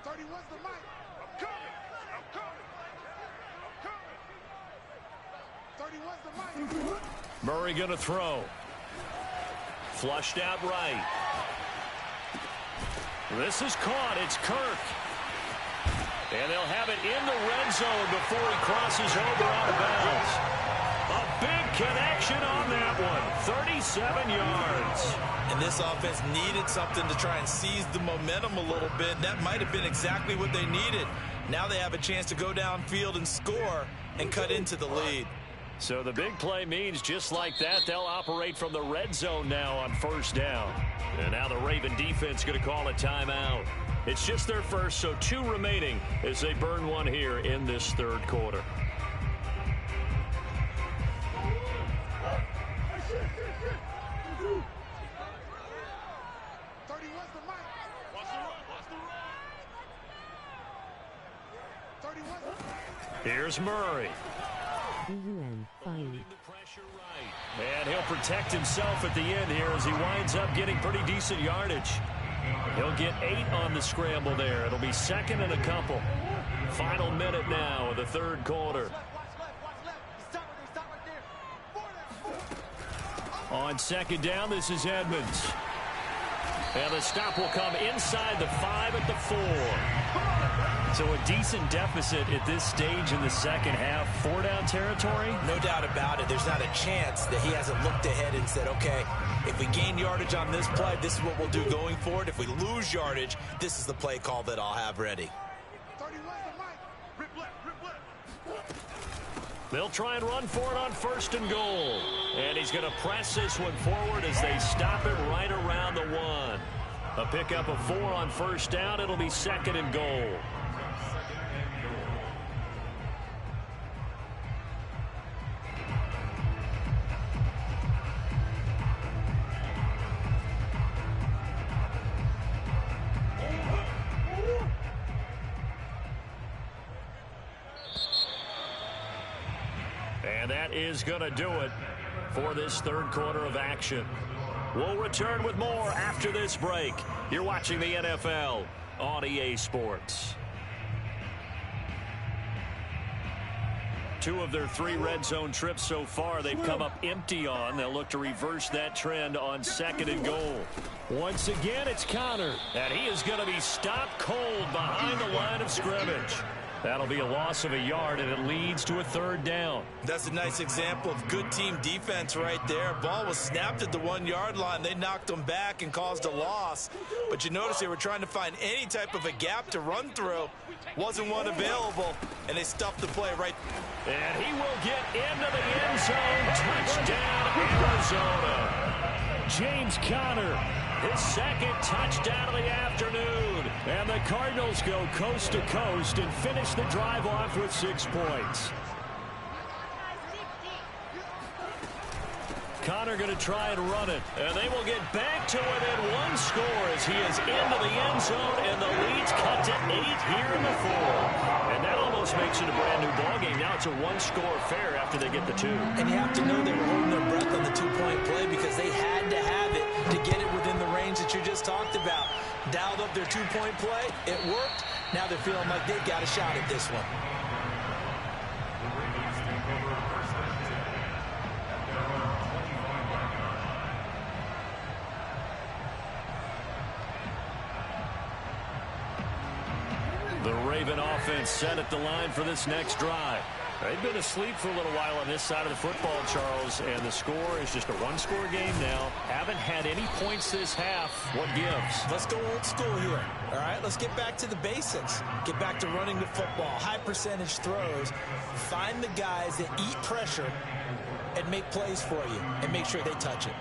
F: the mic. I'm coming. 31's the mic.
A: Murray going to throw. Flushed out right. This is caught. It's Kirk. And they'll have it in the red zone before he crosses over out of bounds. A big connection on that one. 37 yards.
B: And this offense needed something to try and seize the momentum a little bit. That might have been exactly what they needed. Now they have a chance to go downfield and score and cut into the lead.
A: So the big play means just like that, they'll operate from the red zone now on first down. And now the Raven defense going to call a timeout. It's just their first, so 2 remaining as they burn one here in this 3rd quarter. Here's Murray. And he'll protect himself at the end here as he winds up getting pretty decent yardage. He'll get 8 on the scramble there. It'll be 2nd and a couple. Final minute now of the 3rd quarter. On second down, this is Edmonds. And the stop will come inside the 5 at the 4. So a decent deficit at this stage in the second half. 4-down territory?
B: No doubt about it. There's not a chance that he hasn't looked ahead and said, okay, if we gain yardage on this play, this is what we'll do going forward. If we lose yardage, this is the play call that I'll have ready.
A: They'll try and run for it on 1st and goal. And he's going to press this one forward as they stop it right around the 1. A pickup of 4 on first down. It'll be 2nd and goal. And that is going to do it for this 3rd quarter of action. We'll return with more after this break. You're watching the NFL on EA Sports. 2 of their 3 red zone trips so far they've come up empty on. They'll look to reverse that trend on 2nd and goal.
B: Once again, it's Connor.
A: And he is going to be stopped cold behind the line of scrimmage. That'll be a loss of a yard, and it leads to a 3rd down.
B: That's a nice example of good team defense right there. Ball was snapped at the 1-yard line. They knocked them back and caused a loss. But you notice they were trying to find any type of a gap to run through. Wasn't one available, and they stuffed the play right.
A: And he will get into the end zone. Touchdown, Arizona.
B: James Conner.
A: His 2nd touchdown of the afternoon.
B: And the Cardinals go coast to coast and finish the drive off with 6 points.
A: Connor going to try and run it. And they will get back to within 1 score as he is into the end zone. And the lead's cut to 8 here in the 4th. And that almost makes it a brand new ballgame. Now it's a 1-score affair after they get the 2.
B: And you have to know they were holding their breath on the 2-point play because they had to have it to get it within the range that you just talked about. Dialed up their 2-point play. It worked. Now they're feeling like they've got a shot at this one.
A: The Raven offense set at the line for this next drive. They've been asleep for a little while on this side of the football, Charles, and the score is just a 1-score game now. Haven't had any points this half. What gives?
B: Let's go old school here. All right, let's get back to the basics. Get back to running the football, high percentage throws. Find the guys that eat pressure and make plays for you and make sure they touch it.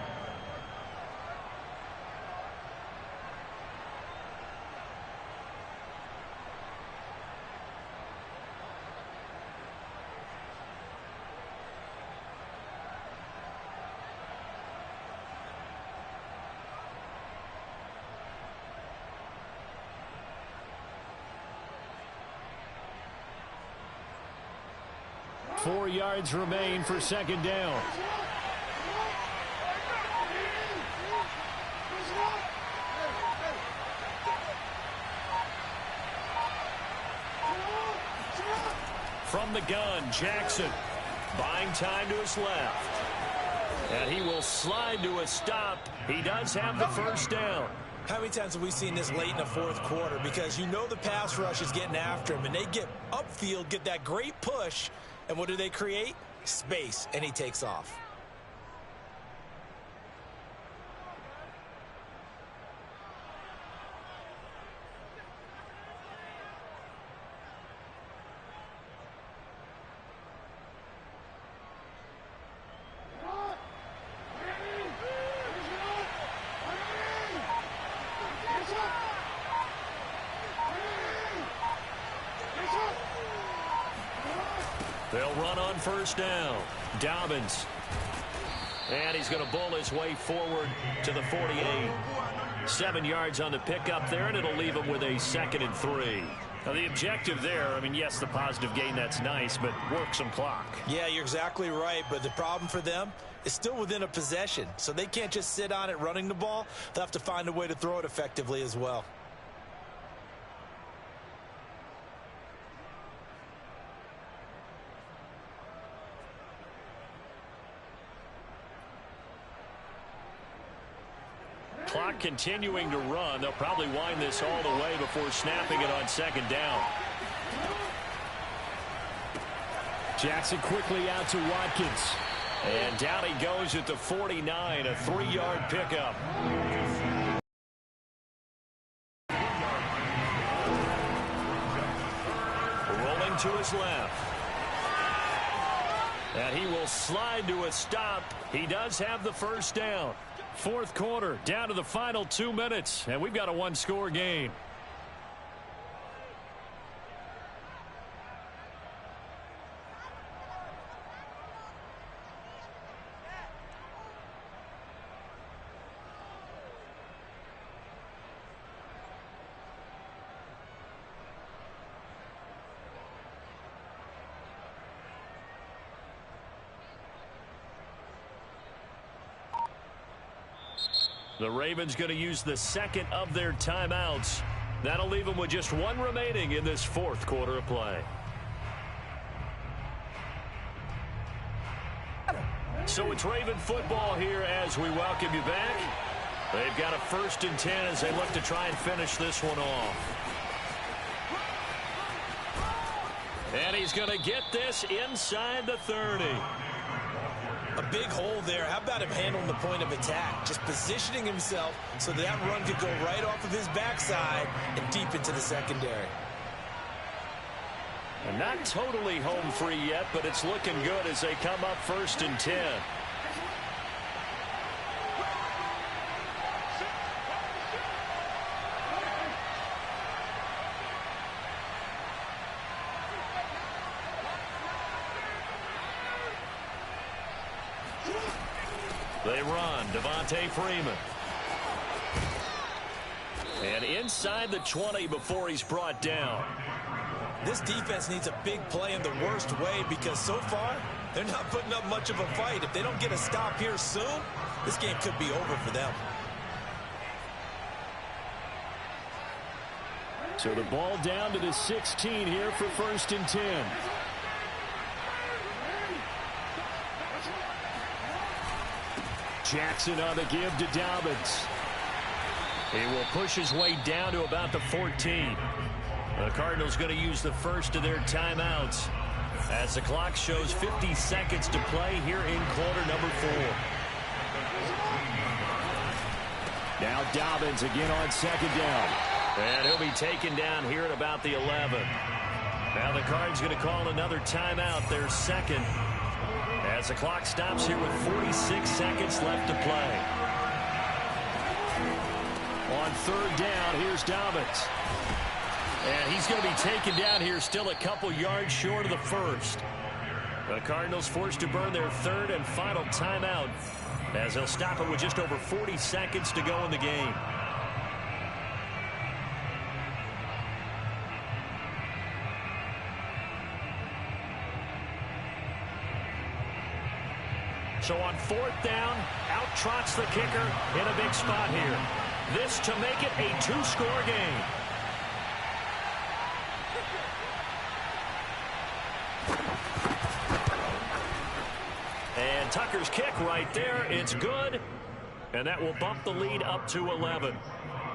A: Four yards remain for 2nd down. From the gun, Jackson buying time to his left. And he will slide to a stop. He does have the 1st down.
B: How many times have we seen this late in the 4th quarter? Because you know the pass rush is getting after him, and they get upfield, get that great push, and what do they create? Space, and he takes off.
A: They'll run on 1st down. Dobbins. And he's going to bull his way forward to the 48. 7 yards on the pickup there, and it'll leave him with a 2nd and 3. Now, the objective there, I mean, yes, the positive gain, that's nice, but work some clock.
B: Yeah, you're exactly right, but the problem for them is still within a possession, so they can't just sit on it running the ball. They'll have to find a way to throw it effectively as well.
A: Clock continuing to run. They'll probably wind this all the way before snapping it on 2nd down.
B: Jackson quickly out to Watkins.
A: And down he goes at the 49, a 3-yard pickup. Rolling to his left. And he will slide to a stop. He does have the 1st down. 4th quarter, down to the final 2 minutes, and we've got a 1-score game. The Ravens going to use the 2nd of their timeouts. That'll leave them with just 1 remaining in this 4th quarter of play. So it's Raven football here as we welcome you back. They've got a 1st and 10 as they look to try and finish this one off. And he's going to get this inside the 30.
B: A big hole there. How about him handling the point of attack? Just positioning himself so that run could go right off of his backside and deep into the secondary.
A: And not totally home free yet, but it's looking good as they come up 1st and 10. They run. Devontae Freeman. And inside the 20 before he's brought down.
B: This defense needs a big play in the worst way because so far they're not putting up much of a fight. If they don't get a stop here soon, this game could be over for them.
A: So the ball down to the 16 here for 1st and 10. Jackson on the give to Dobbins. He will push his way down to about the 14. The Cardinals going to use the first of their timeouts as the clock shows 50 seconds to play here in quarter number 4. Now Dobbins again on 2nd down. And he'll be taken down here at about the 11. Now the Cards going to call another timeout, their 2nd. As the clock stops here with 46 seconds left to play. On 3rd down, here's Dobbins. And he's going to be taken down here still a couple yards short of the 1st. The Cardinals forced to burn their 3rd and final timeout as they'll stop it with just over 40 seconds to go in the game. So on 4th down, out trots the kicker in a big spot here. This to make it a 2-score game. And Tucker's kick right there. It's good. And that will bump the lead up to 11.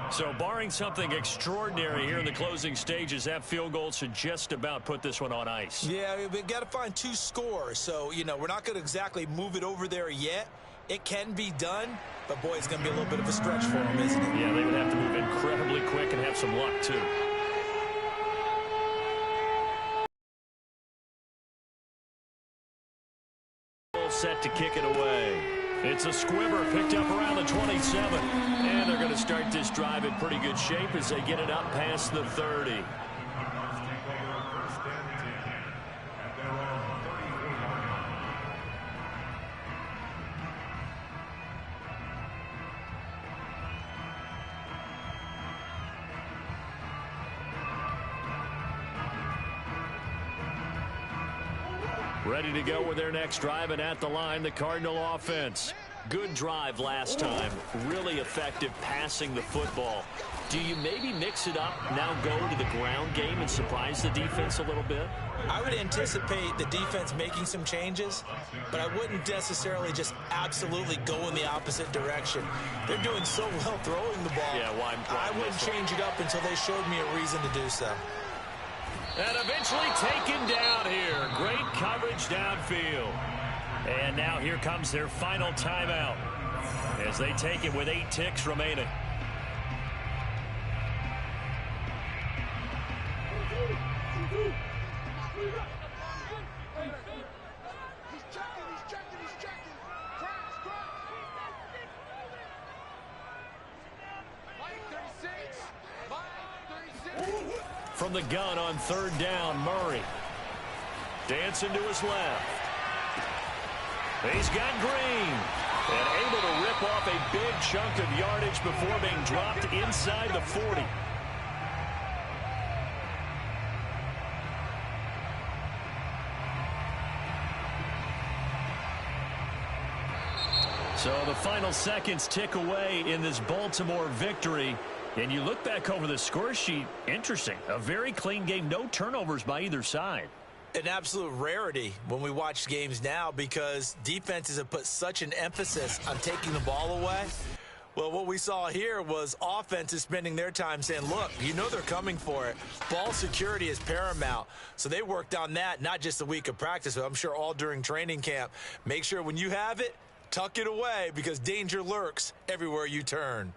A: So barring something extraordinary here in the closing stages, that field goal should just about put this one on ice.
B: Yeah, we've got to find 2 scores. So, you know, we're not going to exactly move it over there yet. It can be done, but, boy, it's going to be a little bit of a stretch for them, isn't it?
A: Yeah, they would have to move incredibly quick and have some luck, too. Set to kick it away. It's a squibber picked up around the 27. And they're going to start this drive in pretty good shape as they get it up past the 30. Ready to go with their next drive, and at the line, the Cardinal offense. Good drive last time. Really effective passing the football. Do you maybe mix it up, now go to the ground game and surprise the defense a little bit?
B: I would anticipate the defense making some changes, but I wouldn't necessarily just absolutely go in the opposite direction. They're doing so well throwing the ball.
A: Yeah, why
B: I wouldn't change it up until they showed me a reason to do so.
A: And eventually taken down here. Great coverage downfield. And now here comes their final timeout as they take it with 8 ticks remaining. From the gun on 3rd down, Murray. Dancing to his left. He's got Green. And able to rip off a big chunk of yardage before being dropped inside the 40. So the final seconds tick away in this Baltimore victory. And you look back over the score sheet, interesting. A very clean game, no turnovers by either side.
B: an absolute rarity when we watch games now because defenses have put such an emphasis on taking the ball away. Well, what we saw here was offenses spending their time saying, look, you know they're coming for it. Ball security is paramount. So they worked on that, not just a week of practice, but I'm sure all during training camp. Make sure when you have it, tuck it away because danger lurks everywhere you turn.